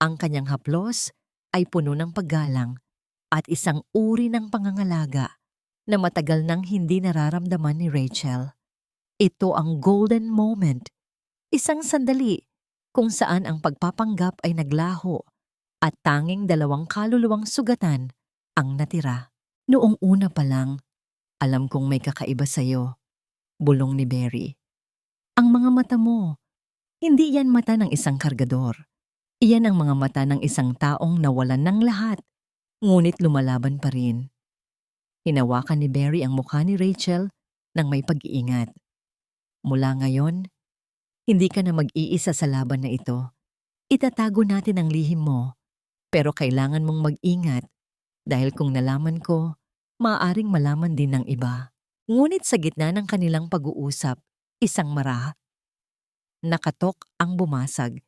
Ang kanyang haplos ay puno ng paggalang at isang uri ng pangangalaga na matagal nang hindi nararamdaman ni Rachel. Ito ang golden moment, isang sandali kung saan ang pagpapanggap ay naglaho at tanging dalawang kaluluwang sugatan ang natira. Noong una pa lang, alam kong may kakaiba sa'yo, bulong ni Barry. Ang mga mata mo, hindi yan mata ng isang kargador. Iyan ang mga mata ng isang taong nawalan ng lahat, ngunit lumalaban pa rin. Hinawakan ni Barry ang mukha ni Rachel nang may pag-iingat. Mula ngayon, hindi ka na mag-iisa sa laban na ito. Itatago natin ang lihim mo, pero kailangan mong mag-ingat dahil kung nalaman ko, maaaring malaman din ng iba. Ngunit sa gitna ng kanilang pag-uusap, isang mara. Nakatok ang bumasag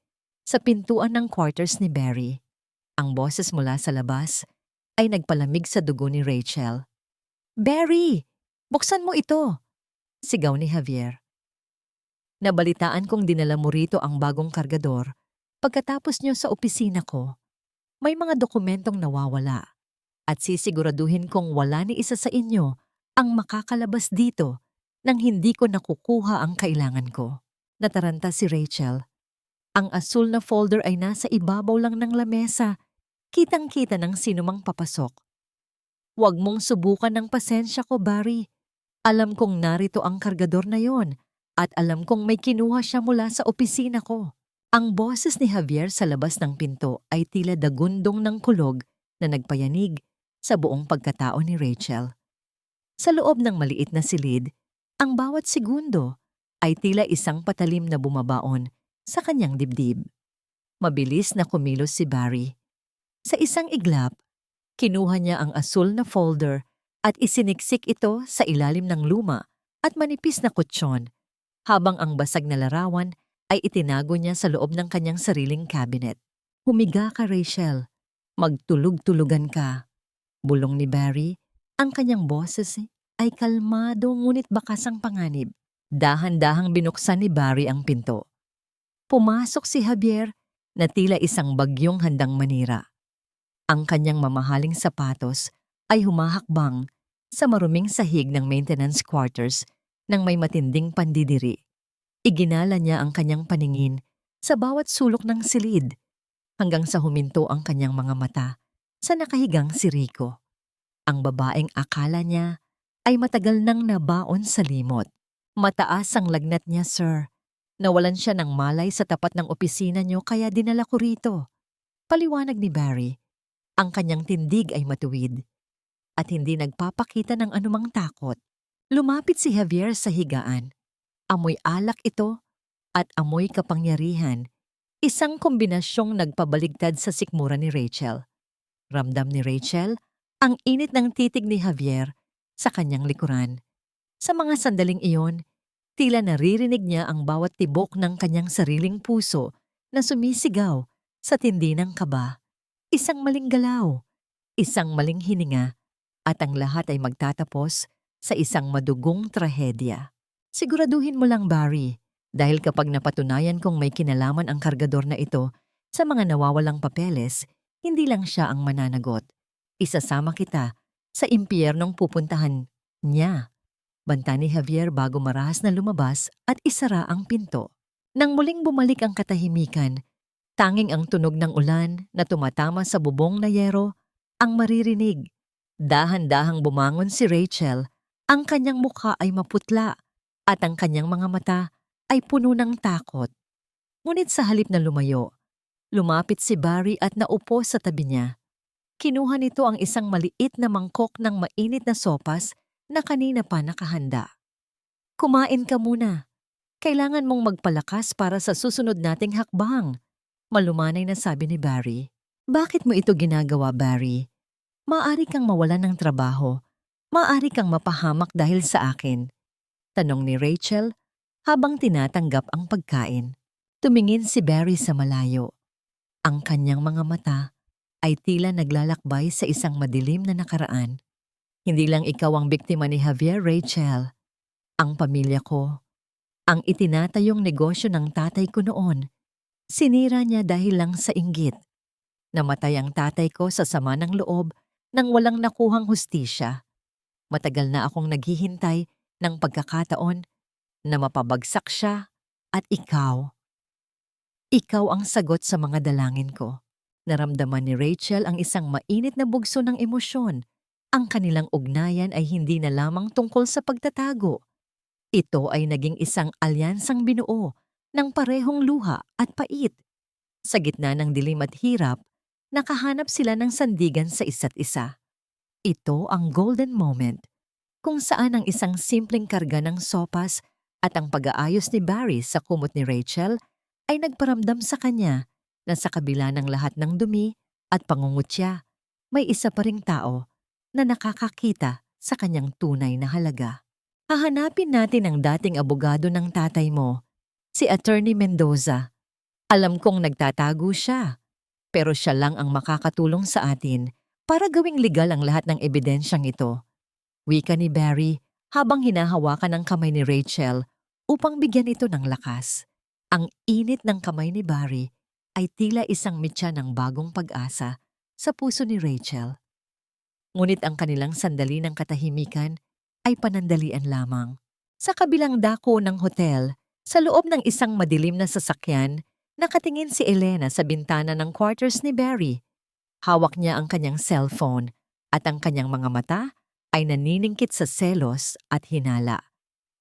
sa pintuan ng quarters ni Barry. Ang boses mula sa labas ay nagpalamig sa dugo ni Rachel. "Barry! Buksan mo ito!" sigaw ni Javier. "Nabalitaan kong dinala mo rito ang bagong kargador pagkatapos niyo sa opisina ko. May mga dokumentong nawawala at sisiguraduhin kong wala ni isa sa inyo ang makakalabas dito nang hindi ko nakukuha ang kailangan ko." Nataranta si Rachel. Ang asul na folder ay nasa ibabaw lang ng lamesa. Kitang-kita ng sinumang papasok. "Huwag mong subukan ng pasensya ko, Barry. Alam kong narito ang kargador na yon at alam kong may kinuha siya mula sa opisina ko." Ang boses ni Javier sa labas ng pinto ay tila dagundong ng kulog na nagpayanig sa buong pagkatao ni Rachel. Sa loob ng maliit na silid, ang bawat segundo ay tila isang patalim na bumabaon sa kanyang dibdib. Mabilis na kumilos si Barry. Sa isang iglap, kinuha niya ang asul na folder at isiniksik ito sa ilalim ng luma at manipis na kutsyon, habang ang basag na larawan ay itinago niya sa loob ng kanyang sariling cabinet. "Humiga ka, Rachel. Magtulog-tulugan ka," bulong ni Barry. Ang kanyang boses ay kalmado ngunit bakas ang panganib. Dahan-dahang binuksan ni Barry ang pinto. Pumasok si Javier na tila isang bagyong handang manira. Ang kanyang mamahaling sapatos ay humahakbang sa maruming sahig ng maintenance quarters nang may matinding pandidiri. Iginala niya ang kanyang paningin sa bawat sulok ng silid hanggang sa huminto ang kanyang mga mata sa nakahigang si Rico. Ang babaeng akala niya ay matagal nang nabaon sa limot. "Mataas ang lagnat niya, sir. Nawalan siya ng malay sa tapat ng opisina niyo kaya dinala ko rito." Paliwanag ni Barry. Ang kanyang tindig ay matuwid at hindi nagpapakita ng anumang takot. Lumapit si Javier sa higaan. Amoy alak ito at amoy kapangyarihan. Isang kombinasyong nagpabaligtad sa sikmura ni Rachel. Ramdam ni Rachel ang init ng titig ni Javier sa kanyang likuran. Sa mga sandaling iyon, tila naririnig niya ang bawat tibok ng kanyang sariling puso na sumisigaw sa tindi ng kaba. Isang maling galaw, isang maling hininga, at ang lahat ay magtatapos sa isang madugong trahedya. Siguraduhin mo lang, Barry, dahil kapag napatunayan kong may kinalaman ang kargador na ito sa mga nawawalang papeles, hindi lang siya ang mananagot. Isasama kita sa impyernong pupuntahan niya. Banta ni Javier bago marahas na lumabas at isara ang pinto. Nang muling bumalik ang katahimikan, tanging ang tunog ng ulan na tumatama sa bubong na yero ang maririnig. Dahan-dahang bumangon si Rachel, ang kanyang mukha ay maputla at ang kanyang mga mata ay puno ng takot. Ngunit sa halip na lumayo, lumapit si Barry at naupo sa tabi niya. Kinuha nito ang isang maliit na mangkok ng mainit na sopas na kanina pa nakahanda. Kumain ka muna. Kailangan mong magpalakas para sa susunod nating hakbang. Malumanay na sabi ni Barry. Bakit mo ito ginagawa, Barry? Maaari kang mawalan ng trabaho. Maaari kang mapahamak dahil sa akin. Tanong ni Rachel habang tinatanggap ang pagkain. Tumingin si Barry sa malayo. Ang kanyang mga mata ay tila naglalakbay sa isang madilim na nakaraan. Hindi lang ikaw ang biktima ni Javier, Rachel. Ang pamilya ko. Ang itinatayong negosyo ng tatay ko noon. Sinira niya dahil lang sa inggit. Namatay ang tatay ko sa sama ng loob nang walang nakuhang hustisya. Matagal na akong naghihintay ng pagkakataon na mapabagsak siya at ikaw. Ikaw ang sagot sa mga dalangin ko. Naramdaman ni Rachel ang isang mainit na bugso ng emosyon. Ang kanilang ugnayan ay hindi na lamang tungkol sa pagtatago. Ito ay naging isang alyansang binuo ng parehong luha at pait. Sa gitna ng dilim at hirap, nakahanap sila ng sandigan sa isa't isa. Ito ang golden moment, kung saan ang isang simpleng karga ng sopas at ang pag-aayos ni Barry sa kumot ni Rachel ay nagparamdam sa kanya na sa kabila ng lahat ng dumi at pangungutya, may isa pa ring tao na nakakakita sa kanyang tunay na halaga. Hahanapin natin ang dating abogado ng tatay mo, si Attorney Mendoza. Alam kong nagtatago siya, pero siya lang ang makakatulong sa atin para gawing legal ang lahat ng ebidensyang ito. Wika ni Barry habang hinahawakan ang kamay ni Rachel upang bigyan ito ng lakas. Ang init ng kamay ni Barry ay tila isang mitya ng bagong pag-asa sa puso ni Rachel. Ngunit ang kanilang sandali ng katahimikan ay panandalian lamang. Sa kabilang dako ng hotel, sa loob ng isang madilim na sasakyan, nakatingin si Elena sa bintana ng quarters ni Barry. Hawak niya ang kanyang cellphone at ang kanyang mga mata ay naniningkit sa selos at hinala.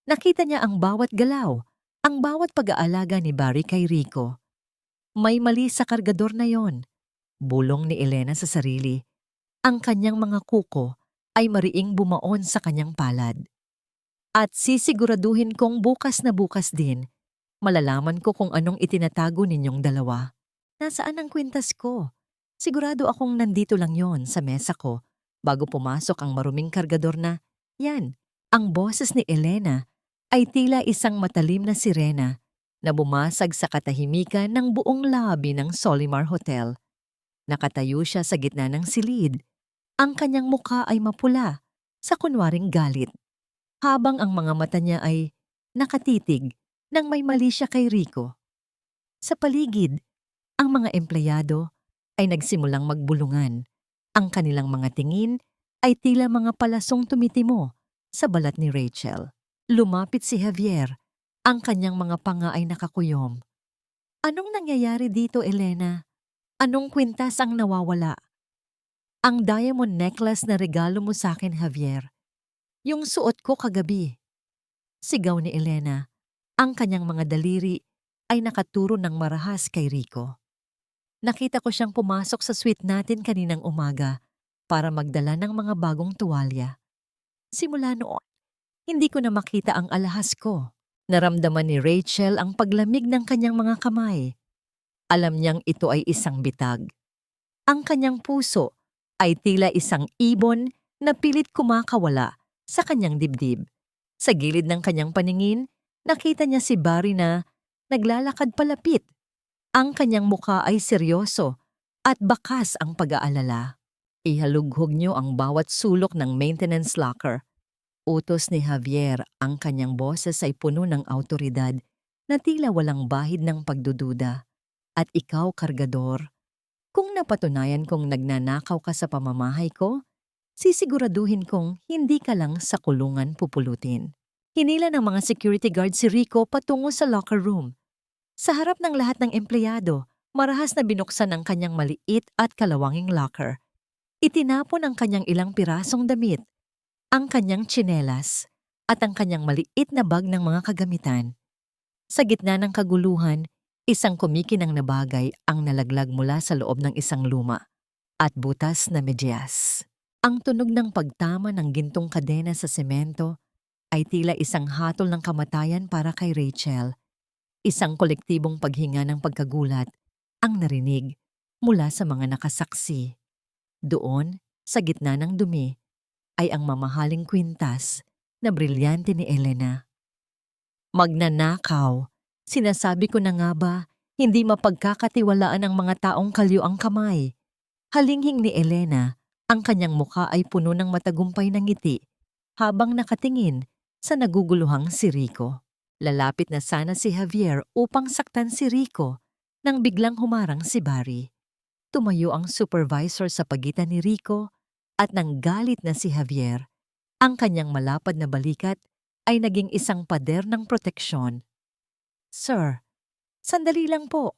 Nakita niya ang bawat galaw, ang bawat pag-aalaga ni Barry kay Rico. May mali sa kargador na yon. Bulong ni Elena sa sarili. Ang kanyang mga kuko ay mariing bumaon sa kanyang palad. At sisiguraduhin kong bukas na bukas din, malalaman ko kung anong itinatago ninyong dalawa. Nasaan ang kwintas ko? Sigurado akong nandito lang yon sa mesa ko bago pumasok ang maruming kargador na, yan, ang boses ni Elena ay tila isang matalim na sirena na bumasag sa katahimikan ng buong lobby ng Solimar Hotel. Nakatayo siya sa gitna ng silid. Ang kanyang mukha ay mapula sa kunwaring galit, habang ang mga mata niya ay nakatitig nang may mali siya kay Rico. Sa paligid, ang mga empleyado ay nagsimulang magbulungan. Ang kanilang mga tingin ay tila mga palasong tumitimo sa balat ni Rachel. Lumapit si Javier. Ang kanyang mga panga ay nakakuyom. Anong nangyayari dito, Elena? Anong kwintas ang nawawala? Ang diamond necklace na regalo mo sa akin, Javier. Yung suot ko kagabi. Sigaw ni Elena. Ang kanyang mga daliri ay nakaturo ng marahas kay Rico. Nakita ko siyang pumasok sa suite natin kaninang umaga para magdala ng mga bagong tuwalya. Simula noon, hindi ko na makita ang alahas ko. Naramdaman ni Rachel ang paglamig ng kanyang mga kamay. Alam niyang ito ay isang bitag. Ang kanyang puso ay tila isang ibon na pilit kumakawala sa kanyang dibdib. Sa gilid ng kanyang paningin, nakita niya si Barry na naglalakad palapit. Ang kanyang mukha ay seryoso at bakas ang pag-aalala. Ihalughog niyo ang bawat sulok ng maintenance locker. Utos ni Javier, ang kanyang boses ay puno ng awtoridad na tila walang bahid ng pagdududa. At ikaw, kargador, kung napatunayan kong nagnanakaw ka sa pamamahay ko, sisiguraduhin kong hindi ka lang sa kulungan pupulutin. Hinila ng mga security guard si Rico patungo sa locker room. Sa harap ng lahat ng empleyado, marahas na binuksan ang kanyang maliit at kalawanging locker. Itinapon ang kanyang ilang pirasong damit, ang kanyang tsinelas, at ang kanyang maliit na bag ng mga kagamitan. Sa gitna ng kaguluhan, isang kumikinang na bagay ang nalaglag mula sa loob ng isang luma. at butas na medyas. Ang tunog ng pagtama ng gintong kadena sa semento ay tila isang hatol ng kamatayan para kay Rachel. Isang kolektibong paghinga ng pagkagulat ang narinig mula sa mga nakasaksi. Doon, sa gitna ng dumi, ay ang mamahaling kwintas na brilyante ni Elena. Magnanakaw. Sinasabi ko na nga ba, hindi mapagkakatiwalaan ang mga taong kalyo ang kamay. Halinghing ni Elena, ang kanyang mukha ay puno ng matagumpay na ngiti habang nakatingin sa naguguluhang si Rico. Lalapit na sana si Javier upang saktan si Rico nang biglang humarang si Barry. Tumayo ang supervisor sa pagitan ni Rico at nang galit na si Javier, ang kanyang malapad na balikat ay naging isang pader ng proteksyon. "Sir, sandali lang po,"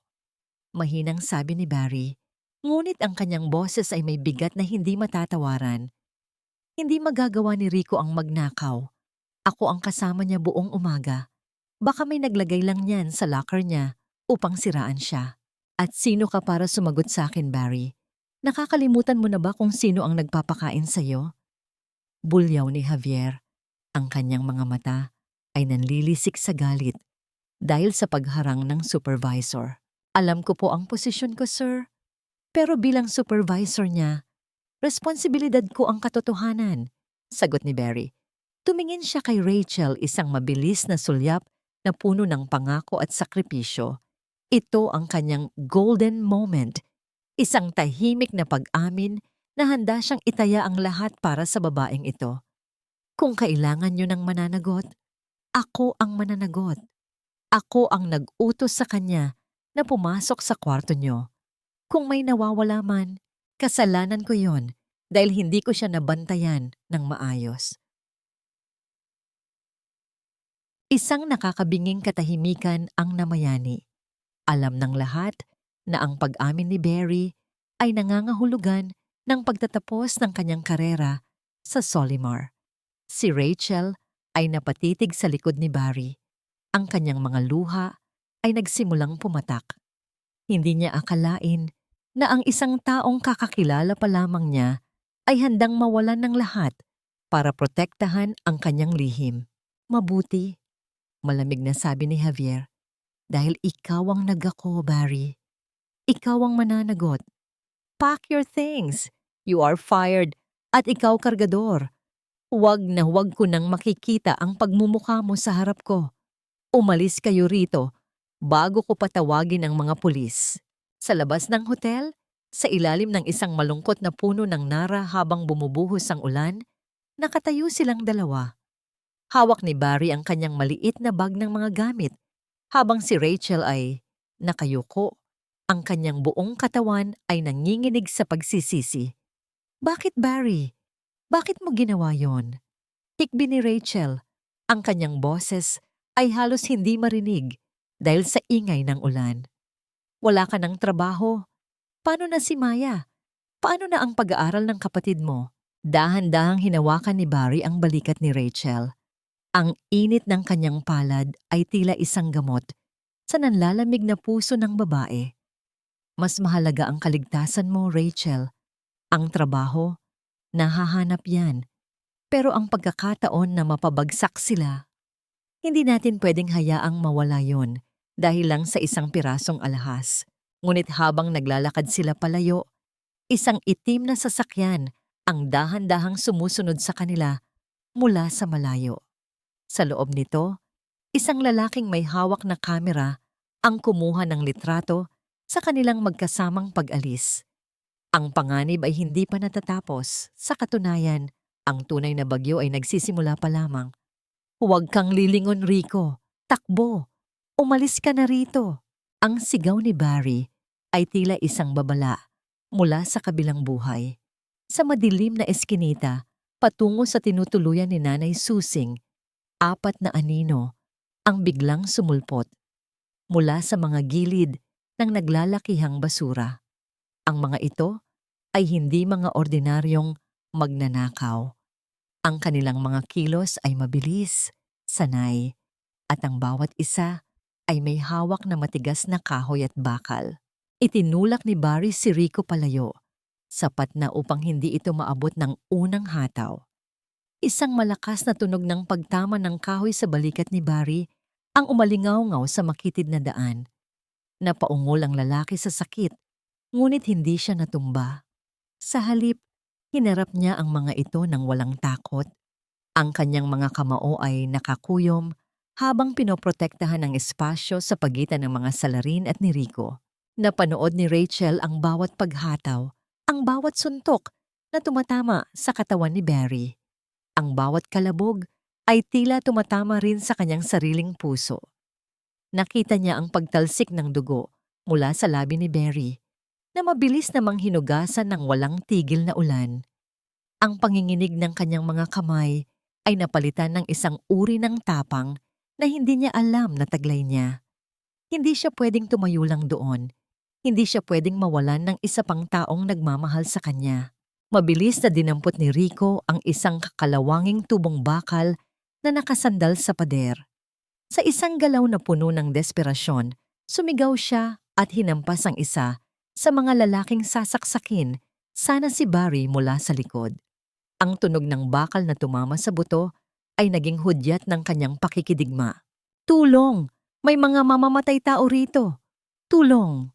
mahinang sabi ni Barry. Ngunit ang kanyang boses ay may bigat na hindi matatawaran. Hindi magagawa ni Rico ang magnakaw. Ako ang kasama niya buong umaga. Baka may naglagay lang niyan sa locker niya upang siraan siya. At sino ka para sumagot sa akin, Barry? Nakakalimutan mo na ba kung sino ang nagpapakain sa'yo? Bulyaw ni Javier. Ang kanyang mga mata ay nanlilisik sa galit dahil sa pagharang ng supervisor. "Alam ko po ang posisyon ko, sir. Pero bilang supervisor niya, responsibilidad ko ang katotohanan," sagot ni Barry. Tumingin siya kay Rachel, isang mabilis na sulyap na puno ng pangako at sakripisyo. Ito ang kanyang golden moment, isang tahimik na pag-amin na handa siyang itaya ang lahat para sa babaeng ito. "Kung kailangan niyo ng mananagot, ako ang mananagot. Ako ang nag-utos sa kanya na pumasok sa kwarto niyo. Kung may nawawala man, kasalanan ko yon dahil hindi ko siya nabantayan ng maayos." Isang nakakabinging katahimikan ang namayani. Alam ng lahat na ang pag-amin ni Barry ay nangangahulugan ng pagtatapos ng kanyang karera sa Solimar. Si Rachel ay napatitig sa likod ni Barry. Ang kanyang mga luha ay nagsimulang pumatak. Hindi niya akalain na ang isang taong kakakilala pa lamang niya ay handang mawalan ng lahat para protektahan ang kanyang lihim. "Mabuti," malamig na sabi ni Javier, "dahil ikaw ang nagako, Barry. Ikaw ang mananagot. Pack your things. You are fired. At ikaw, kargador. Huwag na huwag ko nang makikita ang pagmumukha mo sa harap ko. Umalis kayo rito bago ko patawagin ang mga pulis." Sa labas ng hotel, sa ilalim ng isang malungkot na puno ng nara habang bumubuhos ang ulan, nakatayo silang dalawa. Hawak ni Barry ang kanyang maliit na bag ng mga gamit, habang si Rachel ay nakayuko. Ang kanyang buong katawan ay nanginginig sa pagsisisi. "Bakit, Barry? Bakit mo ginawa yon?" Tikbi ni Rachel. Ang kanyang boses ay halos hindi marinig dahil sa ingay ng ulan. "Wala ka ng trabaho. Paano na si Maya? Paano na ang pag-aaral ng kapatid mo?" Dahan-dahang hinawakan ni Barry ang balikat ni Rachel. Ang init ng kanyang palad ay tila isang gamot sa nanlalamig na puso ng babae. "Mas mahalaga ang kaligtasan mo, Rachel. Ang trabaho, nahahanap yan. Pero ang pagkakataon na mapabagsak sila, hindi natin pwedeng hayaang mawala yon dahil lang sa isang pirasong alahas." Ngunit habang naglalakad sila palayo, isang itim na sasakyan ang dahan-dahang sumusunod sa kanila mula sa malayo. Sa loob nito, isang lalaking may hawak na kamera ang kumuha ng litrato sa kanilang magkasamang pag-alis. Ang panganib ay hindi pa natatapos. Sa katunayan, ang tunay na bagyo ay nagsisimula pa lamang. "Huwag kang lilingon, Rico. Takbo! Umalis ka na rito!" Ang sigaw ni Barry ay tila isang babala mula sa kabilang buhay. Sa madilim na eskinita, patungo sa tinutuluyan ni Nanay Susing, 4 na anino ang biglang sumulpot mula sa mga gilid ng naglalakihang basura. Ang mga ito ay hindi mga ordinaryong magnanakaw. Ang kanilang mga kilos ay mabilis, sanay, at ang bawat isa ay may hawak na matigas na kahoy at bakal. Itinulak ni Barry si Rico palayo. sapat na upang hindi ito maabot ng unang hataw. Isang malakas na tunog ng pagtama ng kahoy sa balikat ni Barry ang umalingaw-ngaw sa makitid na daan. Napaungol ang lalaki sa sakit, ngunit hindi siya natumba. Sa halip, hinarap niya ang mga ito ng walang takot. Ang kanyang mga kamao ay nakakuyom habang pinoprotektahan ang espasyo sa pagitan ng mga salarin at ni Rico. Napanood ni Rachel ang bawat paghataw, ang bawat suntok na tumatama sa katawan ni Barry. Ang bawat kalabog ay tila tumatama rin sa kanyang sariling puso. Nakita niya ang pagtalsik ng dugo mula sa labi ni Barry na mabilis namang hinugasan ng walang tigil na ulan. Ang panginginig ng kanyang mga kamay ay napalitan ng isang uri ng tapang na hindi niya alam na taglay niya. Hindi siya pwedeng tumayo lang doon. Hindi siya pwedeng mawalan ng isa pang taong nagmamahal sa kanya. Mabilis na dinampot ni Rico ang isang kakalawanging tubong bakal na nakasandal sa pader. Sa isang galaw na puno ng desperasyon, sumigaw siya at hinampas ang isa sa mga lalaking sasaksakin, sana si Barry mula sa likod. Ang tunog ng bakal na tumama sa buto ay naging hudyat ng kanyang pakikidigma. Tulong! May mga mamamatay tao rito! Tulong!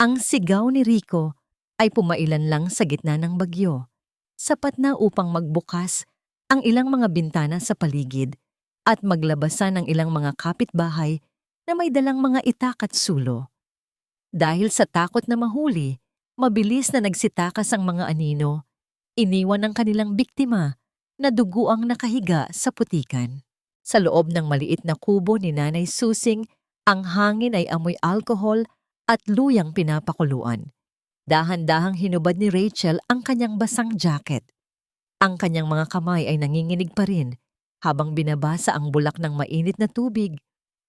Ang sigaw ni Rico ay pumailan lang sa gitna ng bagyo, sapat na upang magbukas ang ilang mga bintana sa paligid at maglabasan ang ilang mga kapitbahay na may dalang mga itak at sulo. Dahil sa takot na mahuli, mabilis na nagsitakas ang mga anino, iniwan ang kanilang biktima na duguang nakahiga sa putikan. Sa loob ng maliit na kubo ni Nanay Susing, ang hangin ay amoy alkohol at luyang pinapakuluan. Dahan-dahang hinubad ni Rachel ang kanyang basang jacket. Ang kanyang mga kamay ay nanginginig pa rin habang binabasa ang bulak ng mainit na tubig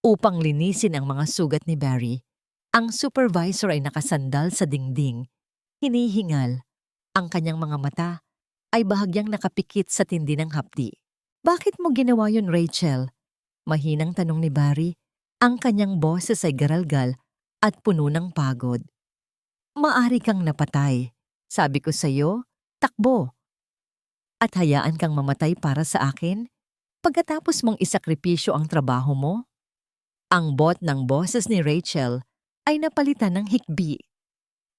upang linisin ang mga sugat ni Barry. Ang supervisor ay nakasandal sa dingding. Hinihingal. Ang kanyang mga mata ay bahagyang nakapikit sa tindi ng hapdi. Bakit mo ginawa yun, Rachel? Mahinang tanong ni Barry. Ang kanyang boses ay garalgal at puno ng pagod. Maari kang napatay. Sabi ko sa'yo, takbo. At hayaan kang mamatay para sa akin? Pagkatapos mong isakripisyo ang trabaho mo? Ang bot ng boses ni Rachel ay napalitan ng hikbi.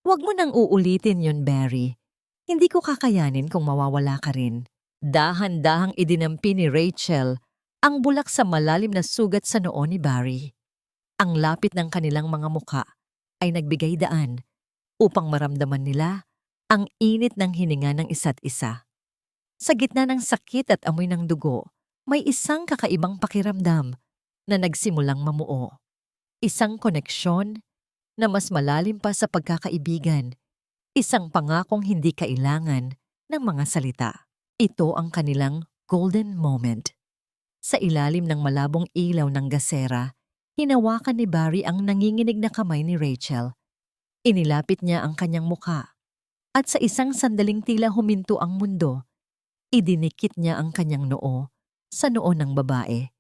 Huwag mo nang uulitin yun, Barry. Hindi ko kakayanin kung mawawala ka rin. Dahan-dahang idinampi ni Rachel ang bulak sa malalim na sugat sa noo ni Barry. Ang lapit ng kanilang mga muka ay nagbigay daan upang maramdaman nila ang init ng hininga ng isa't isa. Sa gitna ng sakit at amoy ng dugo, may isang kakaibang pakiramdam na nagsimulang mamuo. Isang koneksyon na mas malalim pa sa pagkakaibigan. Isang pangakong hindi kailangan ng mga salita. Ito ang kanilang golden moment. Sa ilalim ng malabong ilaw ng gasera, hinawakan ni Barry ang nanginginig na kamay ni Rachel. Inilapit niya ang kanyang mukha. At sa isang sandaling tila huminto ang mundo, idinikit niya ang kanyang noo sa noo ng babae.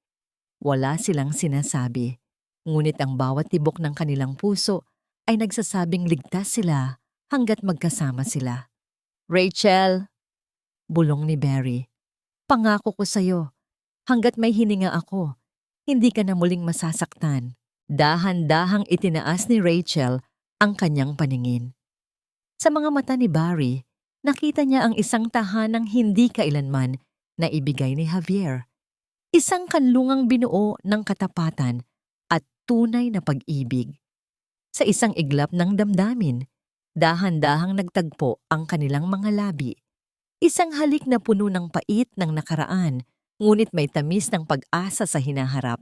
Wala silang sinasabi, ngunit ang bawat tibok ng kanilang puso ay nagsasabing ligtas sila hanggat magkasama sila. Rachel, bulong ni Barry, pangako ko sa'yo, hanggat may hininga ako, hindi ka na muling masasaktan. Dahan-dahang itinaas ni Rachel ang kanyang paningin. Sa mga mata ni Barry, nakita niya ang isang tahanang hindi kailanman na ibigay ni Javier. Isang kanlungang binuo ng katapatan at tunay na pag-ibig. Sa isang iglap ng damdamin, dahan-dahang nagtagpo ang kanilang mga labi. Isang halik na puno ng pait ng nakaraan, ngunit may tamis ng pag-asa sa hinaharap.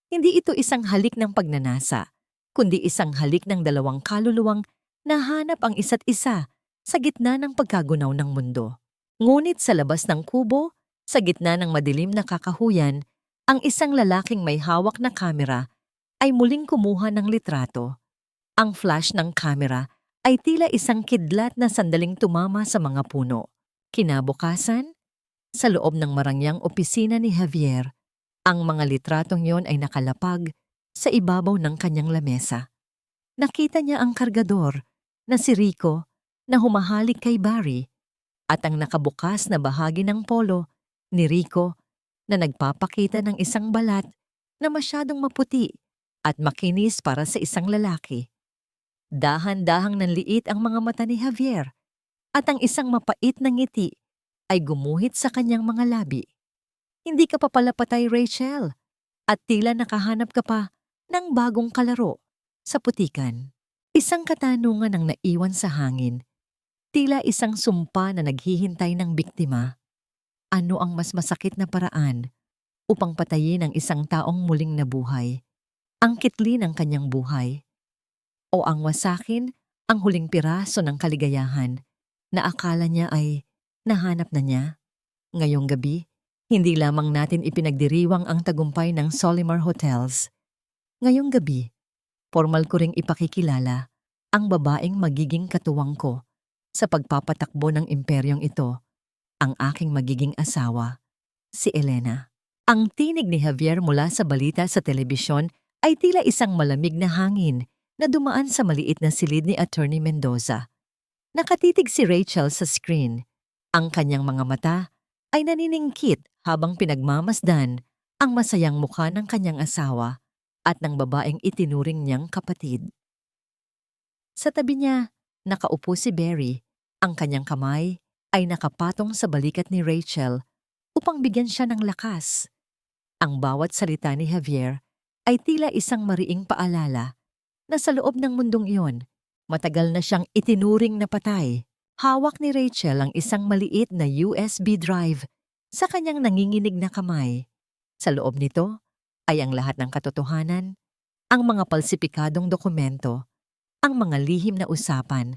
Hindi ito isang halik ng pagnanasa, kundi isang halik ng dalawang kaluluwang nahanap ang isa't isa sa gitna ng pagkagunaw ng mundo. Ngunit sa labas ng kubo, sa gitna ng madilim na kakahuyan, ang isang lalaking may hawak na kamera ay muling kumuha ng litrato. Ang flash ng kamera ay tila isang kidlat na sandaling tumama sa mga puno. Kinabukasan, sa loob ng marangyang opisina ni Javier, ang mga litratong yon ay nakalapag sa ibabaw ng kanyang lamesa. Nakita niya ang kargador na si Rico na humahalik kay Barry at ang nakabukas na bahagi ng polo ni Rico na nagpapakita ng isang balat na masyadong maputi at makinis para sa isang lalaki. Dahan-dahang nanliit ang mga mata ni Javier at ang isang mapait na ngiti ay gumuhit sa kanyang mga labi. Hindi ka pa pala patay, Rachel, at tila nakahanap ka pa ng bagong kalaro sa putikan. Isang katanungan ang naiwan sa hangin, tila isang sumpa na naghihintay ng biktima. Ano ang mas masakit na paraan upang patayin ang isang taong muling nabuhay? Ang kitli ng kanyang buhay? O ang wasakin ang huling piraso ng kaligayahan na akala niya ay nahanap na niya? Ngayong gabi, hindi lamang natin ipinagdiriwang ang tagumpay ng Solimar Hotels. Ngayong gabi, formal ko ring ipakikilala ang babaeng magiging katuwang ko sa pagpapatakbo ng imperyong ito, ang aking magiging asawa, si Elena. Ang tinig ni Javier mula sa balita sa telebisyon ay tila isang malamig na hangin na dumaan sa maliit na silid ni Attorney Mendoza. Nakatitig si Rachel sa screen. Ang kanyang mga mata ay naniningkit habang pinagmamasdan ang masayang mukha ng kanyang asawa at ng babaeng itinuring niyang kapatid. Sa tabi niya, nakaupo si Barry. Ang kanyang kamay ay nakapatong sa balikat ni Rachel upang bigyan siya ng lakas. Ang bawat salita ni Javier ay tila isang mariing paalala na sa loob ng mundong iyon, matagal na siyang itinuring na patay. Hawak ni Rachel ang isang maliit na USB drive sa kanyang nanginginig na kamay. Sa loob nito ay ang lahat ng katotohanan, ang mga palsipikadong dokumento, ang mga lihim na usapan,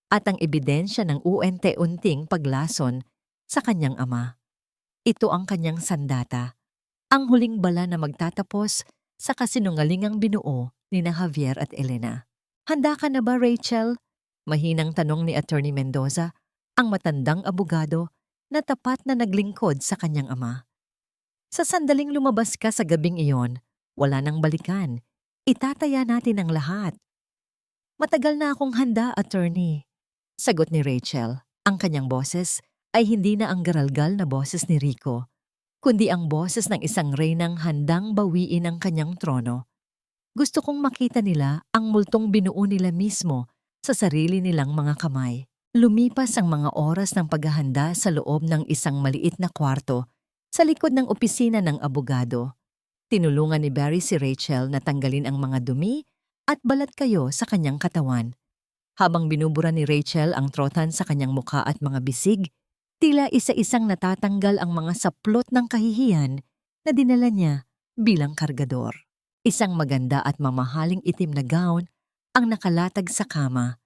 at ang ebidensya ng unti-unting paglason sa kanyang ama. Ito ang kanyang sandata, ang huling bala na magtatapos sa kasinungalingang binuo ni Javier at Elena. Handa ka na ba, Rachel? Mahinang tanong ni Attorney Mendoza, ang matandang abogado na tapat na naglingkod sa kanyang ama. Sa sandaling lumabas ka sa gabing iyon, wala nang balikan. Itataya natin ang lahat. Matagal na akong handa, attorney. Sagot ni Rachel. Ang kanyang boses ay hindi na ang garalgal na boses ni Rico, kundi ang boses ng isang reynang handang bawiin ang kanyang trono. Gusto kong makita nila ang multong binuo nila mismo sa sarili nilang mga kamay. Lumipas ang mga oras ng paghahanda sa loob ng isang maliit na kwarto sa likod ng opisina ng abogado. Tinulungan ni Barry si Rachel na tanggalin ang mga dumi at balat kayo sa kanyang katawan. Habang binubura ni Rachel ang trotan sa kanyang mukha at mga bisig, tila isa-isang natatanggal ang mga saplot ng kahihiyan na dinala niya bilang kargador. Isang maganda at mamahaling itim na gown ang nakalatag sa kama.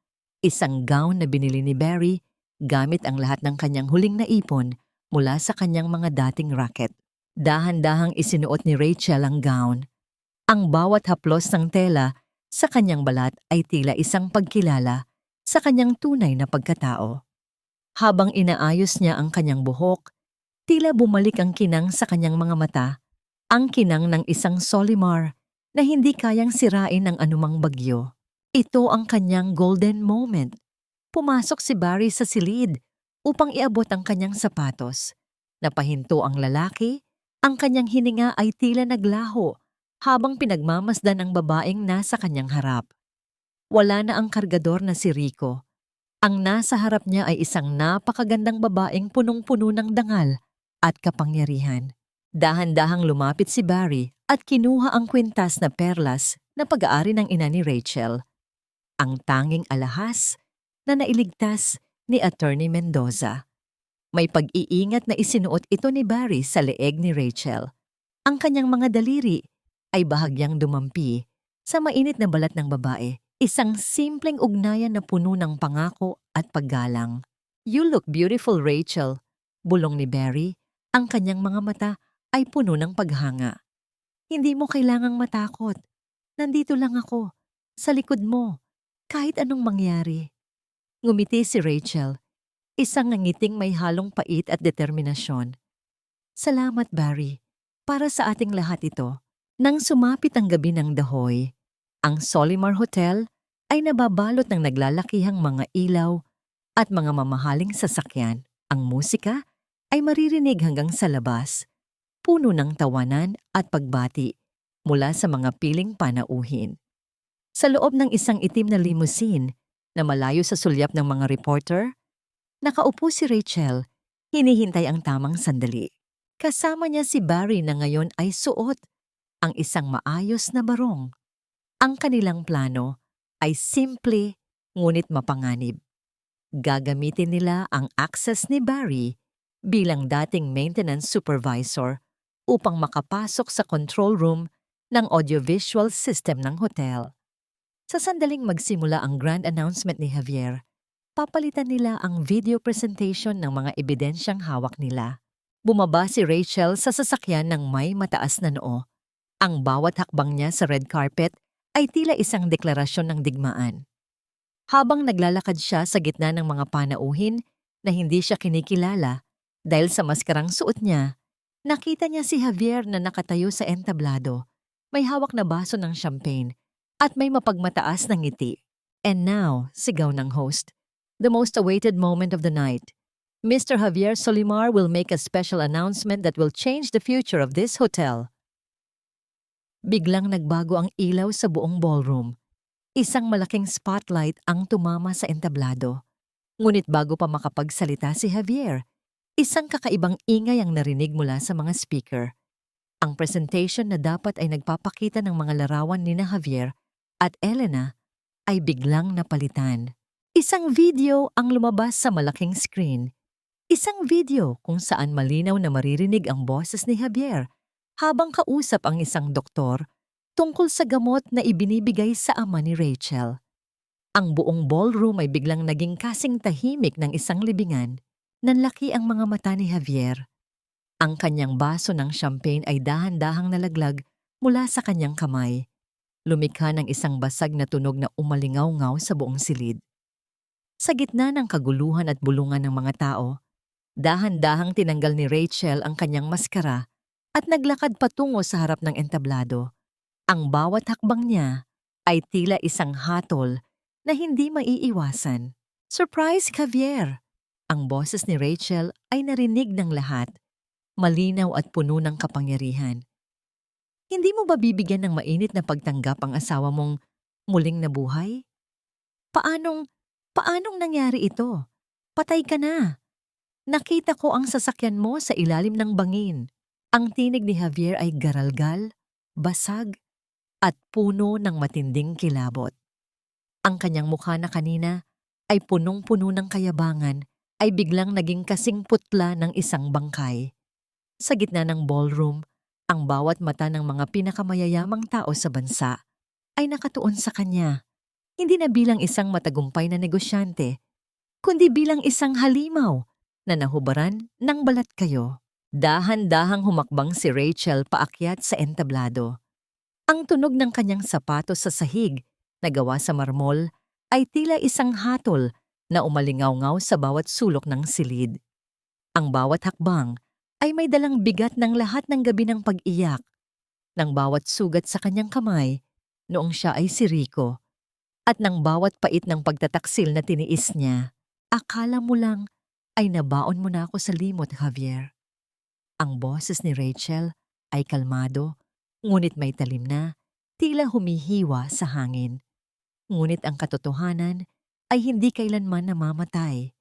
Isang gown na binili ni Barry gamit ang lahat ng kanyang huling naipon mula sa kanyang mga dating racket. Dahan-dahang isinuot ni Rachel ang gown. Ang bawat haplos ng tela sa kanyang balat ay tila isang pagkilala sa kanyang tunay na pagkatao. Habang inaayos niya ang kanyang buhok, tila bumalik ang kinang sa kanyang mga mata, ang kinang ng isang Solimar na hindi kayang sirain ng anumang bagyo. Ito ang kanyang golden moment. Pumasok si Barry sa silid upang iabot ang kanyang sapatos. Napahinto ang lalaki, ang kanyang hininga ay tila naglaho habang pinagmamasdan ang babaeng nasa kanyang harap. Wala na ang kargador na si Rico. Ang nasa harap niya ay isang napakagandang babaeng punong-puno ng dangal at kapangyarihan. Dahan-dahang lumapit si Barry at kinuha ang kwintas na perlas na pag-aari ng ina ni Rachel. Ang tanging alahas na nailigtas ni Attorney Mendoza. May pag-iingat na isinuot ito ni Barry sa leeg ni Rachel. Ang kanyang mga daliri ay bahagyang dumampi sa mainit na balat ng babae, isang simpleng ugnayan na puno ng pangako at paggalang. "You look beautiful, Rachel," bulong ni Barry. Ang kanyang mga mata ay puno ng paghanga. "Hindi mo kailangang matakot. Nandito lang ako, sa likod mo, kahit anong mangyari." Ngumiti si Rachel, isang ngiting may halong pait at determinasyon. "Salamat, Barry, para sa ating lahat ito." Nang sumapit ang gabi ng Dahoy, ang Solimar Hotel ay nababalot ng naglalakihang mga ilaw at mga mamahaling sasakyan. Ang musika ay maririnig hanggang sa labas, puno ng tawanan at pagbati mula sa mga piling panauhin. Sa loob ng isang itim na limousine na malayo sa sulyap ng mga reporter, nakaupo si Rachel, hinihintay ang tamang sandali. Kasama niya si Barry na ngayon ay suot ang isang maayos na barong. Ang kanilang plano ay simple ngunit mapanganib. Gagamitin nila ang access ni Barry bilang dating maintenance supervisor upang makapasok sa control room ng audiovisual system ng hotel. Sa sandaling magsimula ang grand announcement ni Javier, papalitan nila ang video presentation ng mga ebidensyang hawak nila. Bumaba si Rachel sa sasakyan ng may mataas na noo. Ang bawat hakbang niya sa red carpet ay tila isang deklarasyon ng digmaan. Habang naglalakad siya sa gitna ng mga panauhin na hindi siya kinikilala dahil sa maskarang suot niya, nakita niya si Javier na nakatayo sa entablado, may hawak na baso ng champagne at may mapagmataas na ngiti. And now, sigaw ng host, the most awaited moment of the night. Mr. Javier Solimar will make a special announcement that will change the future of this hotel. Biglang nagbago ang ilaw sa buong ballroom. Isang malaking spotlight ang tumama sa entablado. Ngunit bago pa makapagsalita si Javier, isang kakaibang ingay ang narinig mula sa mga speaker. Ang presentation na dapat ay nagpapakita ng mga larawan ni Javier at Elena ay biglang napalitan. Isang video ang lumabas sa malaking screen. Isang video kung saan malinaw na maririnig ang boses ni Javier habang kausap ang isang doktor tungkol sa gamot na ibinibigay sa ama ni Rachel. Ang buong ballroom ay biglang naging kasing tahimik ng isang libingan. Nanlaki ang mga mata ni Javier. Ang kanyang baso ng champagne ay dahan-dahang nalaglag mula sa kanyang kamay. Lumikha ng isang basag na tunog na umalingaw-ngaw sa buong silid. Sa gitna ng kaguluhan at bulungan ng mga tao, dahan-dahang tinanggal ni Rachel ang kanyang maskara at naglakad patungo sa harap ng entablado. Ang bawat hakbang niya ay tila isang hatol na hindi maiiwasan. Surprise, Javier! Ang boses ni Rachel ay narinig ng lahat, malinaw at puno ng kapangyarihan. Hindi mo ba bibigyan ng mainit na pagtanggap ang asawa mong muling nabuhay? Paanong nangyari ito? Patay ka na. Nakita ko ang sasakyan mo sa ilalim ng bangin. Ang tinig ni Javier ay garalgal, basag, at puno ng matinding kilabot. Ang kanyang mukha na kanina ay punong-puno ng kayabangan ay biglang naging kasing putla ng isang bangkay. Sa gitna ng ballroom, ang bawat mata ng mga pinakamayayamang tao sa bansa ay nakatuon sa kanya, hindi na bilang isang matagumpay na negosyante, kundi bilang isang halimaw na nahubaran ng balat kayo. Dahan-dahang humakbang si Rachel paakyat sa entablado. Ang tunog ng kanyang sapatos sa sahig na gawa sa marmol ay tila isang hatol na umalingaw-ngaw sa bawat sulok ng silid. Ang bawat hakbang ay may dalang bigat ng lahat ng gabi ng pag-iyak, ng bawat sugat sa kanyang kamay noong siya ay si Rico, at ng bawat pait ng pagtataksil na tiniis niya. Akala mo lang ay nabaon mo na ako sa limot, Javier. Ang boses ni Rachel ay kalmado, ngunit may talim na, tila humihiwa sa hangin. Ngunit ang katotohanan ay hindi kailanman namamatay.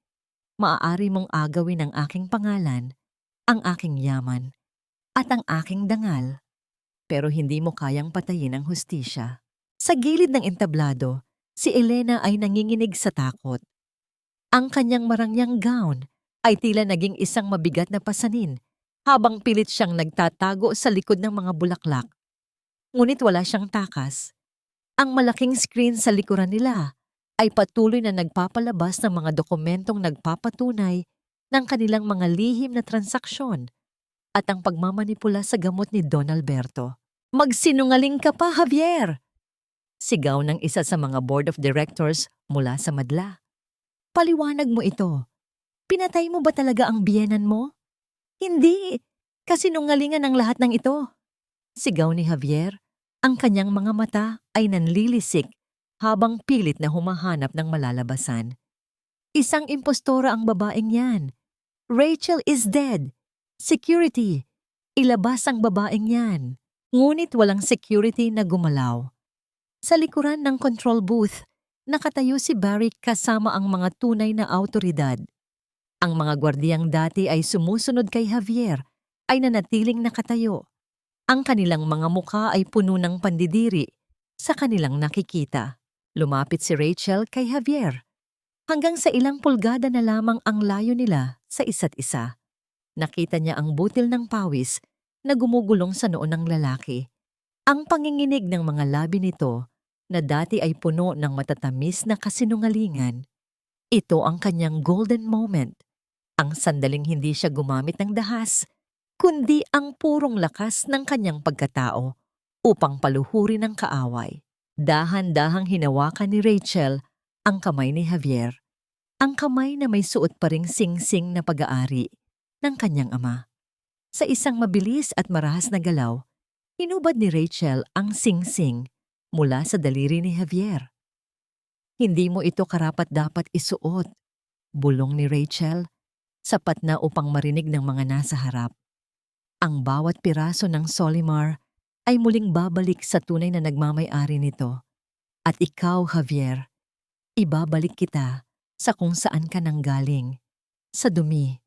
Maaari mong agawin ang aking pangalan, ang aking yaman, at ang aking dangal, pero hindi mo kayang patayin ang hustisya. Sa gilid ng entablado, si Elena ay nanginginig sa takot. Ang kanyang marangyang gown ay tila naging isang mabigat na pasanin habang pilit siyang nagtatago sa likod ng mga bulaklak. Ngunit wala siyang takas. Ang malaking screen sa likuran nila ay patuloy na nagpapalabas ng mga dokumentong nagpapatunay ng kanilang mga lihim na transaksyon at ang pagmamanipula sa gamot ni Don Alberto. Magsinungaling ka pa, Javier! Sigaw ng isa sa mga board of directors mula sa madla. Paliwanag mo ito. Pinatay mo ba talaga ang biyenan mo? Hindi, kasinungalingan ang lahat ng ito. Sigaw ni Javier, ang kanyang mga mata ay nanlilisik habang pilit na humahanap ng malalabasan. Isang impostora ang babaeng yan. Rachel is dead. Security, ilabas ang babaeng yan. Ngunit walang security na gumalaw. Sa likuran ng control booth, nakatayo si Barry kasama ang mga tunay na awtoridad. Ang mga gwardiyang dati ay sumusunod kay Javier ay nanatiling nakatayo. Ang kanilang mga mukha ay puno ng pandidiri sa kanilang nakikita. Lumapit si Rachel kay Javier. Hanggang sa ilang pulgada na lamang ang layo nila sa isa't isa. Nakita niya ang butil ng pawis na gumugulong sa noo ng lalaki. Ang panginginig ng mga labi nito na dati ay puno ng matatamis na kasinungalingan. Ito ang kanyang golden moment. Ang sandaling hindi siya gumamit ng dahas, kundi ang purong lakas ng kanyang pagkatao upang paluhurin ang kaaway. Dahan-dahang hinawakan ni Rachel ang kamay ni Javier, ang kamay na may suot pa ring sing-sing na pag-aari ng kanyang ama. Sa isang mabilis at marahas na galaw, hinubad ni Rachel ang sing-sing mula sa daliri ni Javier. Hindi mo ito karapat-dapat isuot, bulong ni Rachel, sapat na upang marinig ng mga nasa harap. Ang bawat piraso ng Solimar ay muling babalik sa tunay na nagmamay-ari nito. At ikaw, Javier, ibabalik kita sa kung saan ka nanggaling, sa dumi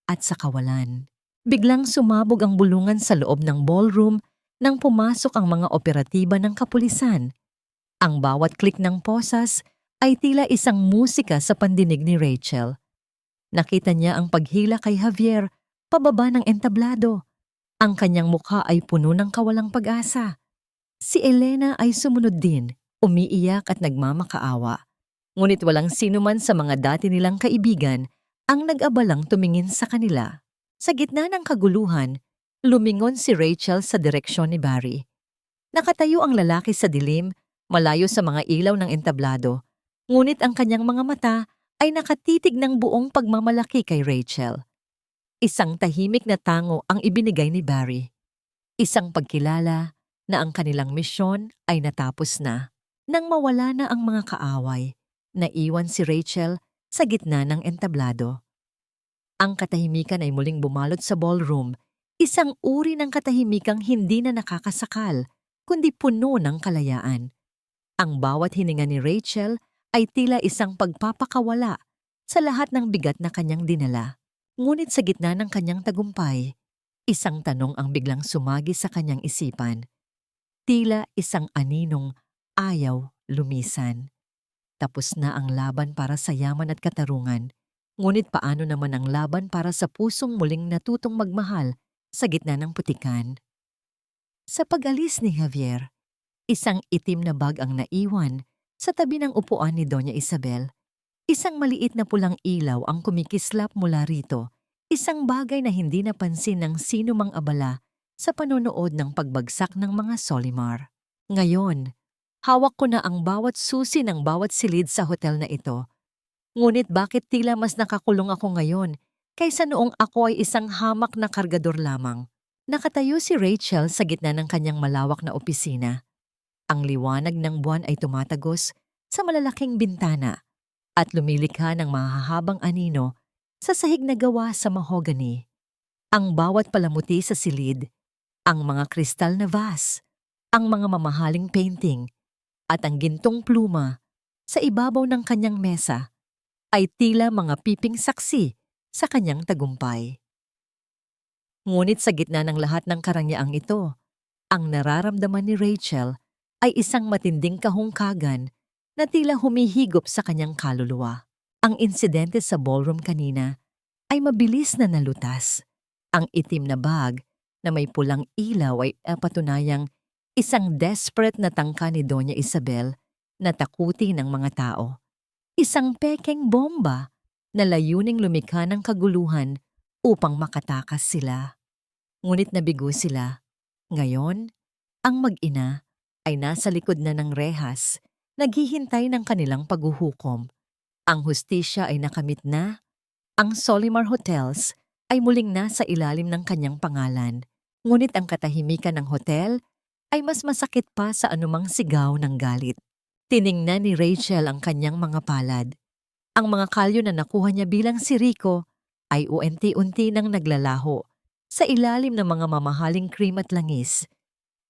at sa kawalan. Biglang sumabog ang bulungan sa loob ng ballroom nang pumasok ang mga operatiba ng kapulisan. Ang bawat klik ng posas ay tila isang musika sa pandinig ni Rachel. Nakita niya ang paghila kay Javier pababa ng entablado. Ang kanyang mukha ay puno ng kawalang pag-asa. Si Elena ay sumunod din, umiiyak at nagmamakaawa. Ngunit walang sino man sa mga dati nilang kaibigan ang nag-abalang tumingin sa kanila. Sa gitna ng kaguluhan, lumingon si Rachel sa direksyon ni Barry. Nakatayo ang lalaki sa dilim, malayo sa mga ilaw ng entablado, ngunit ang kanyang mga mata ay nakatitig ng buong pagmamalaki kay Rachel. Isang tahimik na tango ang ibinigay ni Barry. Isang pagkilala na ang kanilang misyon ay natapos na. Nang mawala na ang mga kaaway, naiwan si Rachel sa gitna ng entablado. Ang katahimikan ay muling bumalot sa ballroom, isang uri ng katahimikang hindi na nakakasakal, kundi puno ng kalayaan. Ang bawat hininga ni Rachel ay tila isang pagpapakawala sa lahat ng bigat na kanyang dinala. Ngunit sa gitna ng kanyang tagumpay, isang tanong ang biglang sumagi sa kanyang isipan. Tila isang aninong ayaw lumisan. Tapos na ang laban para sa yaman at katarungan, ngunit paano naman ang laban para sa pusong muling natutong magmahal sa gitna ng putikan? Sa pag-alis ni Javier, isang itim na bag ang naiwan sa tabi ng upuan ni Doña Isabel. Isang maliit na pulang ilaw ang kumikislap mula rito, isang bagay na hindi napansin ng sino mang abala sa panonood ng pagbagsak ng mga Solimar. Ngayon, hawak ko na ang bawat susi ng bawat silid sa hotel na ito. Ngunit bakit tila mas nakakulong ako ngayon kaysa noong ako ay isang hamak na kargador lamang? Nakatayo si Rachel sa gitna ng kanyang malawak na opisina. Ang liwanag ng buwan ay tumatagos sa malalaking bintana at lumilikha ng mahahabang anino sa sahig na gawa sa mahogany. Ang bawat palamuti sa silid, ang mga kristal na vase, ang mga mamahaling painting, at ang gintong pluma sa ibabaw ng kanyang mesa ay tila mga piping saksi sa kanyang tagumpay. Ngunit sa gitna ng lahat ng karangyaan ito, ang nararamdaman ni Rachel ay isang matinding kahungkagan na tila humihigop sa kanyang kaluluwa. Ang insidente sa ballroom kanina ay mabilis na nalutas. Ang itim na bag na may pulang ilaw ay patunayang isang desperate na tangka ni Doña Isabel na takuti ng mga tao. Isang pekeng bomba na layuning lumikha ng kaguluhan upang makatakas sila. Ngunit nabigo sila. Ngayon, ang mag-ina ay nasa likod na ng rehas, naghihintay ng kanilang paghuhukom. Ang hustisya ay nakamit na. Ang Solimar Hotels ay muling nasa ilalim ng kanyang pangalan. Ngunit ang katahimikan ng hotel ay mas masakit pa sa anumang sigaw ng galit. Tiningnan ni Rachel ang kanyang mga palad. Ang mga kalyo na nakuha niya bilang si Rico ay unti-unti nang naglalaho sa ilalim ng mga mamahaling cream at langis.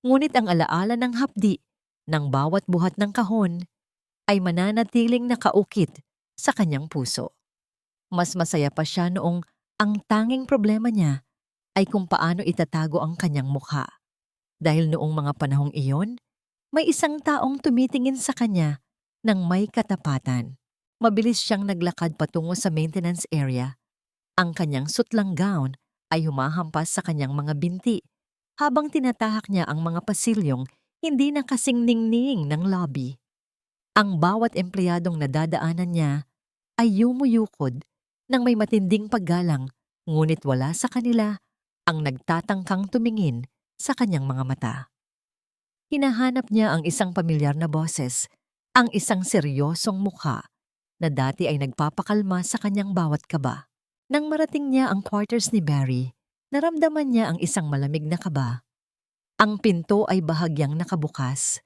Ngunit ang alaala ng hapdi ng bawat buhat ng kahon ay mananatiling nakaukit sa kanyang puso. Mas masaya pa siya noong ang tanging problema niya ay kung paano itatago ang kanyang mukha. Dahil noong mga panahong iyon, may isang taong tumitingin sa kanya ng may katapatan. Mabilis siyang naglakad patungo sa maintenance area. Ang kanyang sutlang gown ay humahampas sa kanyang mga binti habang tinatahak niya ang mga pasilyong hindi na kasing ningning ng lobby. Ang bawat empleyadong nadadaanan niya ay yumuyukod ng may matinding paggalang, ngunit wala sa kanila ang nagtatangkang tumingin sa kanyang mga mata. Hinahanap niya ang isang pamilyar na boses, ang isang seryosong mukha na dati ay nagpapakalma sa kanyang bawat kaba. Nang marating niya ang quarters ni Barry, naramdaman niya ang isang malamig na kaba. Ang pinto ay bahagyang nakabukas.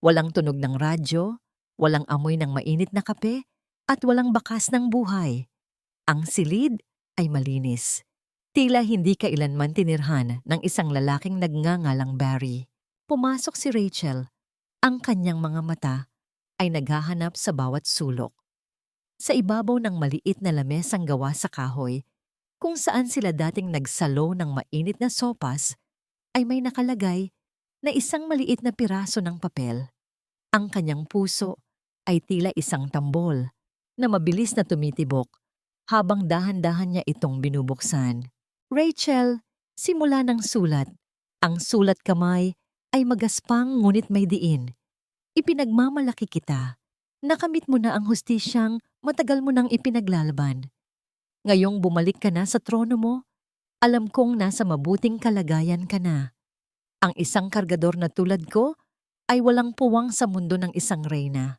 Walang tunog ng radyo, walang amoy ng mainit na kape, at walang bakas ng buhay. Ang silid ay malinis. Tila hindi kailanman tinirhan ng isang lalaking nagngangalang Barry. Pumasok si Rachel. Ang kanyang mga mata ay naghahanap sa bawat sulok. Sa ibabaw ng maliit na lamesang gawa sa kahoy, kung saan sila dating nagsalo ng mainit na sopas, ay may nakalagay na isang maliit na piraso ng papel. Ang kanyang puso ay tila isang tambol na mabilis na tumitibok habang dahan-dahan niya itong binubuksan. Rachel, simula ng sulat. Ang sulat kamay ay magaspang ngunit may diin. Ipinagmamalaki kita. Nakamit mo na ang hustisyang matagal mo nang ipinaglalaban. Ngayong bumalik ka na sa trono mo, alam kong nasa mabuting kalagayan ka na. Ang isang kargador na tulad ko ay walang puwang sa mundo ng isang reyna.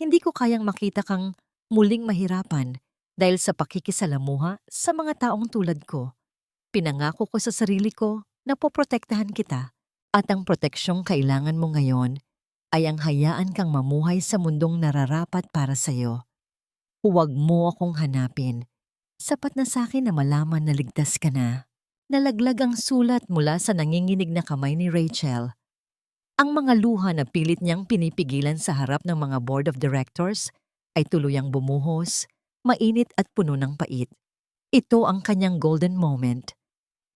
Hindi ko kayang makita kang muling mahirapan dahil sa pakikisalamuha sa mga taong tulad ko. Pinangako ko sa sarili ko na poprotektahan kita at ang proteksyong kailangan mo ngayon ay ang hayaan kang mamuhay sa mundong nararapat para sa'yo. Huwag mo akong hanapin. Sapat na sa akin na malaman na ligtas ka na. Nalaglag ang sulat mula sa nanginginig na kamay ni Rachel. Ang mga luha na pilit niyang pinipigilan sa harap ng mga board of directors ay tuluyang bumuhos, mainit at puno ng pait. Ito ang kanyang golden moment.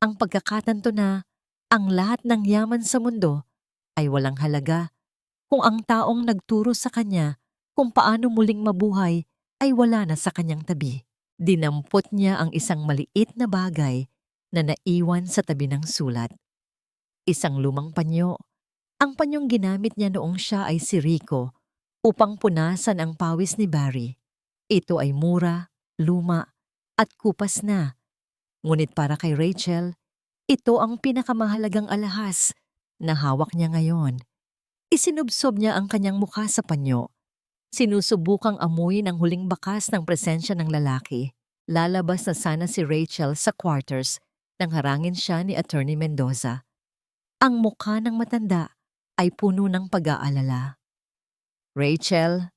Ang pagkakatanto na ang lahat ng yaman sa mundo ay walang halaga kung ang taong nagturo sa kanya kung paano muling mabuhay ay wala na sa kanyang tabi. Dinampot niya ang isang maliit na bagay na naiwan sa tabi ng sulat. Isang lumang panyo. Ang panyong ginamit niya noong siya ay si Rico upang punasan ang pawis ni Barry. Ito ay mura, luma, at kupas na. Ngunit para kay Rachel, ito ang pinakamahalagang alahas na hawak niya ngayon. Isinubsob niya ang kanyang mukha sa panyo. Sinusubukang amuyin ang huling bakas ng presensya ng lalaki. Lalabas na sana si Rachel sa quarters nang harangin siya ni Attorney Mendoza. Ang mukha ng matanda ay puno ng pag-aalala. Rachel,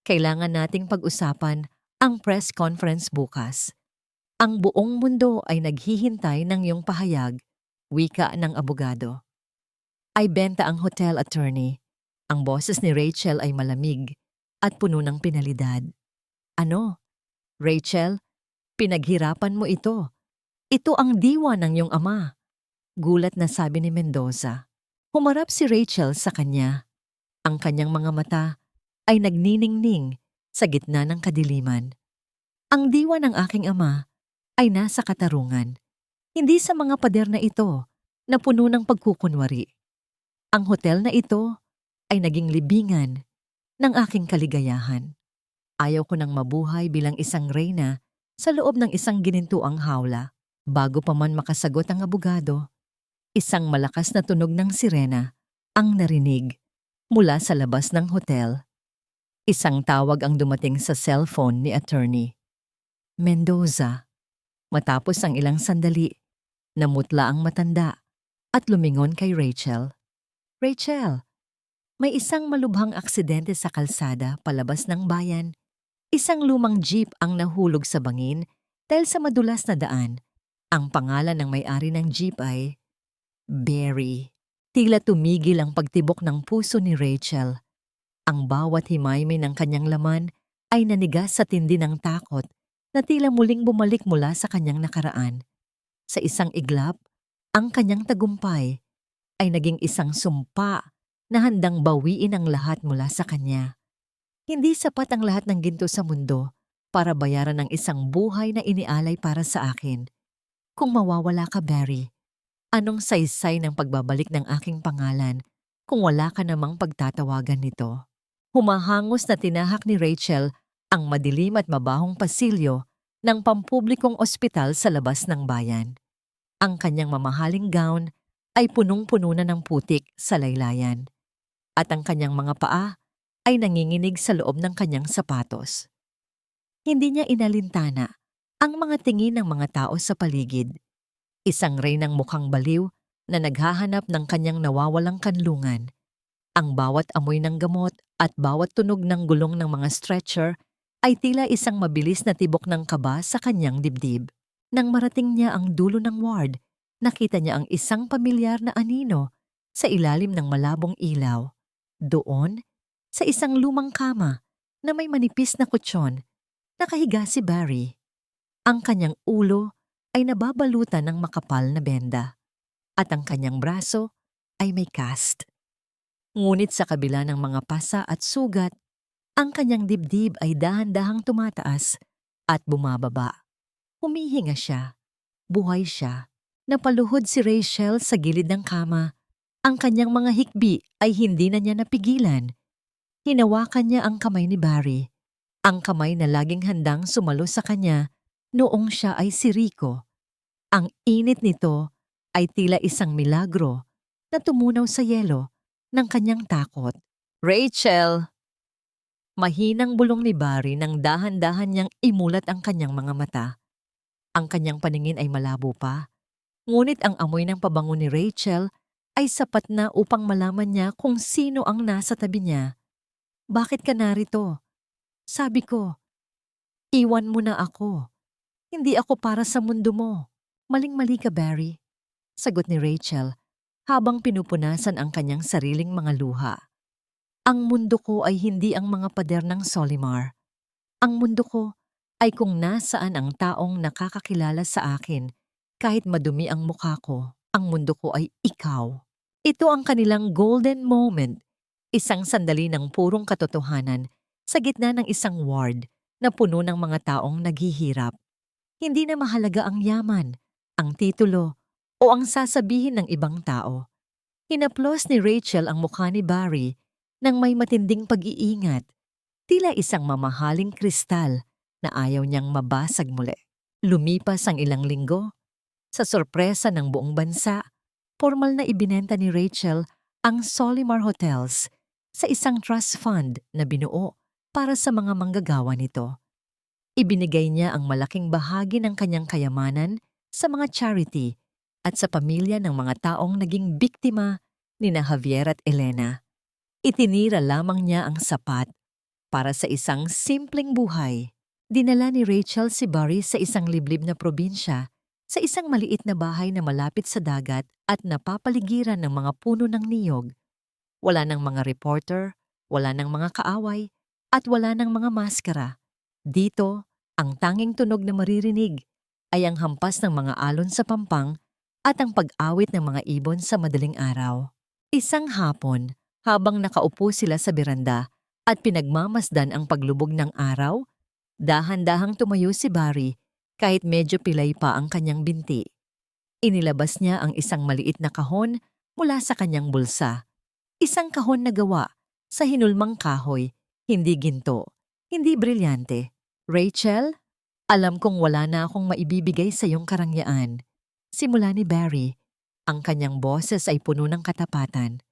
kailangan nating pag-usapan ang press conference bukas. Ang buong mundo ay naghihintay ng iyong pahayag, wika ng abogado. Ay benta ang hotel, attorney. Ang boses ni Rachel ay malamig at puno ng pinalidad. Ano? Rachel, pinaghirapan mo ito. Ito ang diwa ng iyong ama. Gulat na sabi ni Mendoza. Humarap si Rachel sa kanya. Ang kanyang mga mata ay nagniningning sa gitna ng kadiliman. Ang diwa ng aking ama ay nasa katarungan. Hindi sa mga pader na ito na puno ng pagkukunwari. Ang hotel na ito ay naging libingan ng aking kaligayahan. Ayaw ko nang mabuhay bilang isang reyna sa loob ng isang ginintuang hawla. Bago pa man makasagot ang abogado, isang malakas na tunog ng sirena ang narinig mula sa labas ng hotel. Isang tawag ang dumating sa cellphone ni attorney. Mendoza. Matapos ang ilang sandali, namutla ang matanda at lumingon kay Rachel. Rachel, may isang malubhang aksidente sa kalsada palabas ng bayan. Isang lumang jeep ang nahulog sa bangin dahil sa madulas na daan. Ang pangalan ng may-ari ng jeep ay Barry. Tila tumigil ang pagtibok ng puso ni Rachel. Ang bawat himaymay ng kanyang laman ay nanigas sa tindi ng takot na tila muling bumalik mula sa kanyang nakaraan. Sa isang iglap, ang kanyang tagumpay ay naging isang sumpa na handang bawiin ang lahat mula sa kanya. Hindi sapat ang lahat ng ginto sa mundo para bayaran ng isang buhay na inialay para sa akin. Kung mawawala ka, Barry, anong saysay ng pagbabalik ng aking pangalan kung wala ka namang pagtatawagan nito? Humahangos na tinahak ni Rachel ang madilim at mabahong pasilyo ng pampublikong ospital sa labas ng bayan. Ang kanyang mamahaling gown ay punong-puno na ng putik sa laylayan, at ang kanyang mga paa ay nanginginig sa loob ng kanyang sapatos. Hindi niya inalintana ang mga tingin ng mga tao sa paligid. Isang reynang mukhang baliw na naghahanap ng kanyang nawawalang kanlungan. Ang bawat amoy ng gamot at bawat tunog ng gulong ng mga stretcher ay tila isang mabilis na tibok ng kaba sa kanyang dibdib. Nang marating niya ang dulo ng ward, nakita niya ang isang pamilyar na anino sa ilalim ng malabong ilaw. Doon, sa isang lumang kama na may manipis na kutsyon, nakahiga si Barry. Ang kanyang ulo ay nababalutan ng makapal na benda at ang kanyang braso ay may cast. Ngunit sa kabila ng mga pasa at sugat, ang kanyang dibdib ay dahan-dahang tumataas at bumababa. Humihinga siya, buhay siya. Napaluhod si Rachel sa gilid ng kama. Ang kanyang mga hikbi ay hindi na niya napigilan. Hinawakan niya ang kamay ni Barry, ang kamay na laging handang sumalo sa kanya noong siya ay si Rico. Ang init nito ay tila isang milagro na tumunaw sa yelo ng kanyang takot. Rachel! Mahinang bulong ni Barry nang dahan-dahan niyang imulat ang kanyang mga mata. Ang kanyang paningin ay malabo pa, ngunit ang amoy ng pabango ni Rachel ay sapat na upang malaman niya kung sino ang nasa tabi niya. Bakit ka narito? Sabi ko, iwan mo na ako. Hindi ako para sa mundo mo. Maling-mali ka, Barry, sagot ni Rachel habang pinupunasan ang kanyang sariling mga luha. Ang mundo ko ay hindi ang mga pader ng Solimar. Ang mundo ko ay kung nasaan ang taong nakakakilala sa akin kahit madumi ang mukha ko. Ang mundo ko ay ikaw. Ito ang kanilang golden moment, isang sandali ng purong katotohanan sa gitna ng isang ward na puno ng mga taong naghihirap. Hindi na mahalaga ang yaman, ang titulo, o ang sasabihin ng ibang tao. Hinaplos ni Rachel ang mukha ni Barry nang may matinding pag-iingat, tila isang mamahaling kristal na ayaw niyang mabasag muli. Lumipas ang ilang linggo. Sa sorpresa ng buong bansa, formal na ibinenta ni Rachel ang Solimar Hotels sa isang trust fund na binuo para sa mga manggagawa nito. Ibinigay niya ang malaking bahagi ng kanyang kayamanan sa mga charity at sa pamilya ng mga taong naging biktima ni Javier at Elena. Itinira lamang niya ang sapat para sa isang simpleng buhay. Dinala ni Rachel si Barry sa isang liblib na probinsya, sa isang maliit na bahay na malapit sa dagat at napapaligiran ng mga puno ng niyog. Wala ng mga reporter, wala ng mga kaaway, at wala ng mga maskara. Dito, ang tanging tunog na maririnig ay ang hampas ng mga alon sa pampang at ang pag-awit ng mga ibon sa madaling araw. Isang hapon, habang nakaupo sila sa beranda at pinagmamasdan ang paglubog ng araw, dahan-dahang tumayo si Barry kahit medyo pilay pa ang kanyang binti. Inilabas niya ang isang maliit na kahon mula sa kanyang bulsa. Isang kahon na gawa sa hinulmang kahoy, hindi ginto, hindi brilyante. Rachel, alam kong wala na akong maibibigay sa iyong karangyaan. Simula ni Barry, ang kanyang boses ay puno ng katapatan.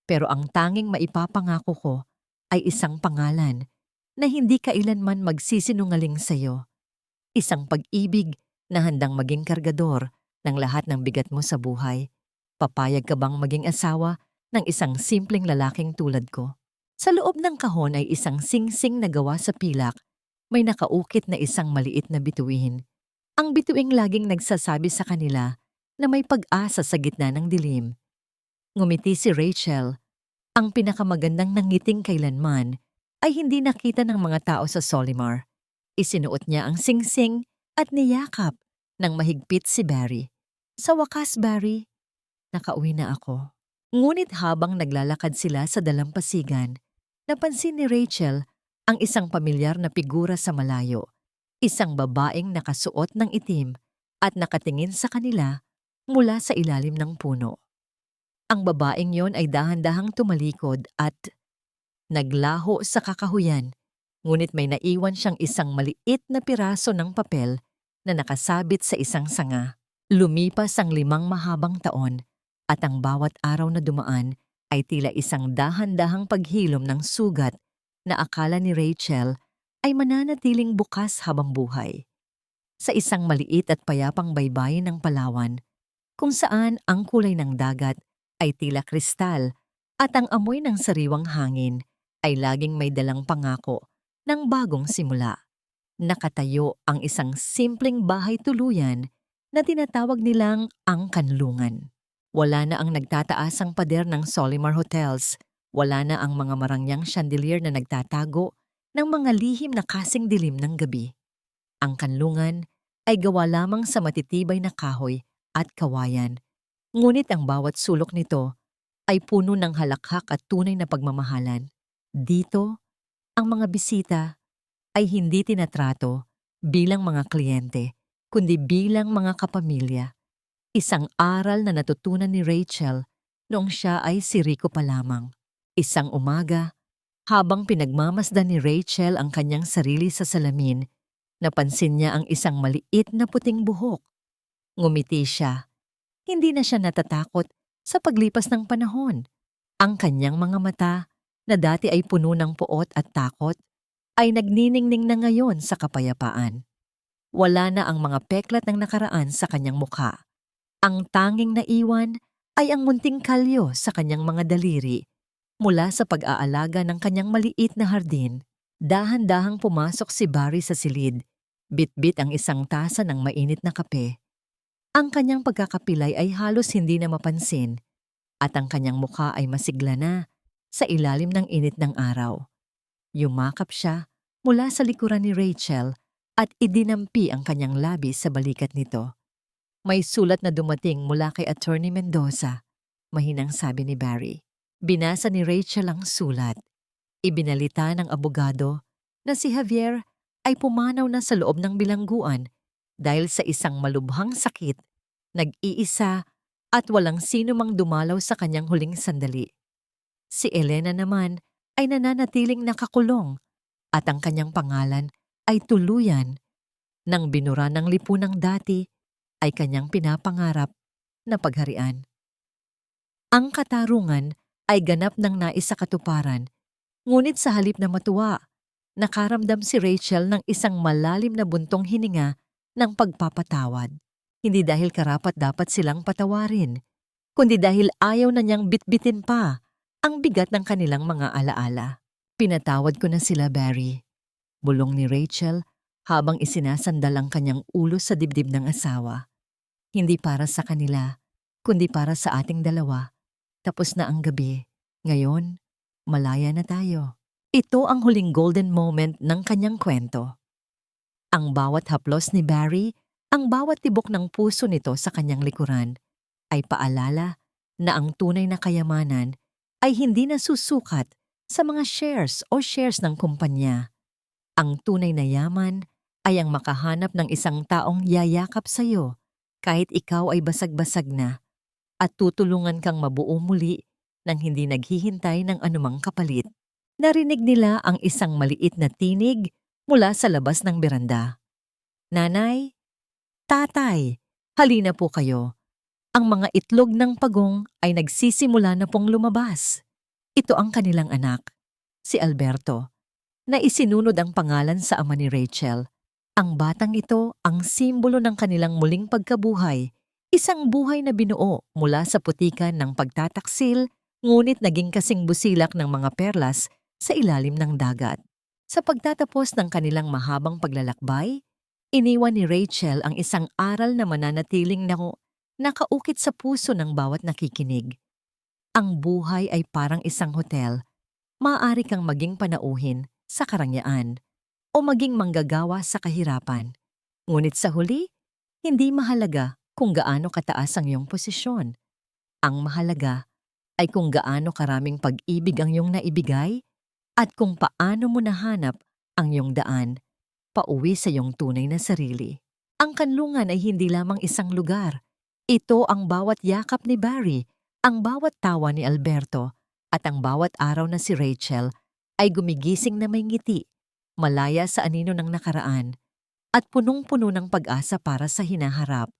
Pero ang tanging maipapangako ko ay isang pangalan na hindi kailanman magsisinungaling sa iyo. Isang pag-ibig na handang maging kargador ng lahat ng bigat mo sa buhay. Papayag ka bang maging asawa ng isang simpleng lalaking tulad ko? Sa loob ng kahon ay isang singsing na gawa sa pilak May nakaukit na isang maliit na bituin. Ang bituing laging nagsasabi sa kanila na may pag-asa sa gitna ng dilim. Ngumiti si Rachel. Ang pinakamagandang nangiting kailanman ay hindi nakita ng mga tao sa Solimar. Isinuot niya ang singsing at niyakap ng mahigpit si Barry. Sa wakas, Barry, nakauwi na ako. Ngunit habang naglalakad sila sa dalampasigan, napansin ni Rachel ang isang pamilyar na figura sa malayo. Isang babaeng nakasuot ng itim at nakatingin sa kanila mula sa ilalim ng puno. Ang babaeng yon ay dahan-dahang tumalikod at naglaho sa kakahuyan, ngunit may naiwan siyang isang maliit na piraso ng papel na nakasabit sa isang sanga. Lumipas ang 5 mahabang taon at ang bawat araw na dumaan ay tila isang dahan-dahang paghilom ng sugat na akala ni Rachel ay mananatiling bukas habang buhay. Sa isang maliit at payapang baybayin ng Palawan, kung saan ang kulay ng dagat ay tila kristal at ang amoy ng sariwang hangin ay laging may dalang pangako ng bagong simula. Nakatayo ang isang simpleng bahay tuluyan na tinatawag nilang ang kanlungan. Wala na ang nagtataasang pader ng Solimar Hotels, wala na ang mga marangyang chandelier na nagtatago ng mga lihim na kasing dilim ng gabi. Ang kanlungan ay gawa lamang sa matitibay na kahoy at kawayan, ngunit ang bawat sulok nito ay puno ng halakhak at tunay na pagmamahalan. Dito, ang mga bisita ay hindi tinatrato bilang mga kliyente, kundi bilang mga kapamilya. Isang aral na natutunan ni Rachel noong siya ay si Rico pa lamang. Isang umaga, habang pinagmamasdan ni Rachel ang kanyang sarili sa salamin, napansin niya ang isang maliit na puting buhok. Ngumiti siya. Hindi na siya natatakot sa paglipas ng panahon. Ang kanyang mga mata, na dati ay puno ng puot at takot, ay nagniningning na ngayon sa kapayapaan. Wala na ang mga peklat ng nakaraan sa kanyang mukha. Ang tanging naiwan ay ang munting kalyo sa kanyang mga daliri mula sa pag-aalaga ng kanyang maliit na hardin. Dahan-dahang pumasok si Barry sa silid, bitbit ang isang tasa ng mainit na kape. Ang kanyang pagkakapilay ay halos hindi na mapansin at ang kanyang mukha ay masigla na sa ilalim ng init ng araw. Yumakap siya mula sa likuran ni Rachel at idinampi ang kanyang labi sa balikat nito. May sulat na dumating mula kay Attorney Mendoza, mahinang sabi ni Barry. Binasa ni Rachel ang sulat. Ibinalita ng abogado na si Javier ay pumanaw na sa loob ng bilangguan dahil sa isang malubhang sakit, nag-iisa at walang sino mang dumalaw sa kanyang huling sandali. Si Elena naman ay nananatiling nakakulong at ang kanyang pangalan ay tuluyan nang binura ng lipunang dati ay kanyang pinapangarap na pagharian. Ang katarungan ay ganap ng nais sa katuparan, ngunit sa halip na matuwa, nakaramdam si Rachel ng isang malalim na buntong hininga ng pagpapatawad. Hindi dahil karapat-dapat silang patawarin, kundi dahil ayaw na niyang bitbitin pa ang bigat ng kanilang mga alaala. Pinatawad ko na sila, Barry. Bulong ni Rachel habang isinasandal ang kanyang ulo sa dibdib ng asawa. Hindi para sa kanila, kundi para sa ating dalawa. Tapos na ang gabi. Ngayon, malaya na tayo. Ito ang huling golden moment ng kanyang kwento. Ang bawat haplos ni Barry, ang bawat tibok ng puso nito sa kanyang likuran, ay paalala na ang tunay na kayamanan ay hindi nasusukat sa mga shares ng kumpanya. Ang tunay na yaman ay ang makahanap ng isang taong yayakap sa iyo kahit ikaw ay basag-basag na at tutulungan kang mabuo muli nang hindi naghihintay ng anumang kapalit. Narinig nila ang isang maliit na tinig mula sa labas ng beranda. Nanay, tatay, halina po kayo. Ang mga itlog ng pagong ay nagsisimula na pong lumabas. Ito ang kanilang anak, si Alberto, na isinunod ang pangalan sa ama ni Rachel. Ang batang ito ang simbolo ng kanilang muling pagkabuhay, isang buhay na binuo mula sa putikan ng pagtataksil, ngunit naging kasing busilak ng mga perlas sa ilalim ng dagat. Sa pagtatapos ng kanilang mahabang paglalakbay, iniwan ni Rachel ang isang aral na mananatiling nakaukit sa puso ng bawat nakikinig. Ang buhay ay parang isang hotel. Maaari kang maging panauhin sa karangyaan o maging manggagawa sa kahirapan. Ngunit sa huli, hindi mahalaga kung gaano kataas ang iyong posisyon. Ang mahalaga ay kung gaano karaming pag-ibig ang iyong naibigay at kung paano mo nahanap ang iyong daan pauwi sa iyong tunay na sarili. Ang kanlungan ay hindi lamang isang lugar. Ito ang bawat yakap ni Barry, ang bawat tawa ni Alberto, at ang bawat araw na si Rachel ay gumigising na may ngiti, malaya sa anino ng nakaraan, at punong-puno ng pag-asa para sa hinaharap.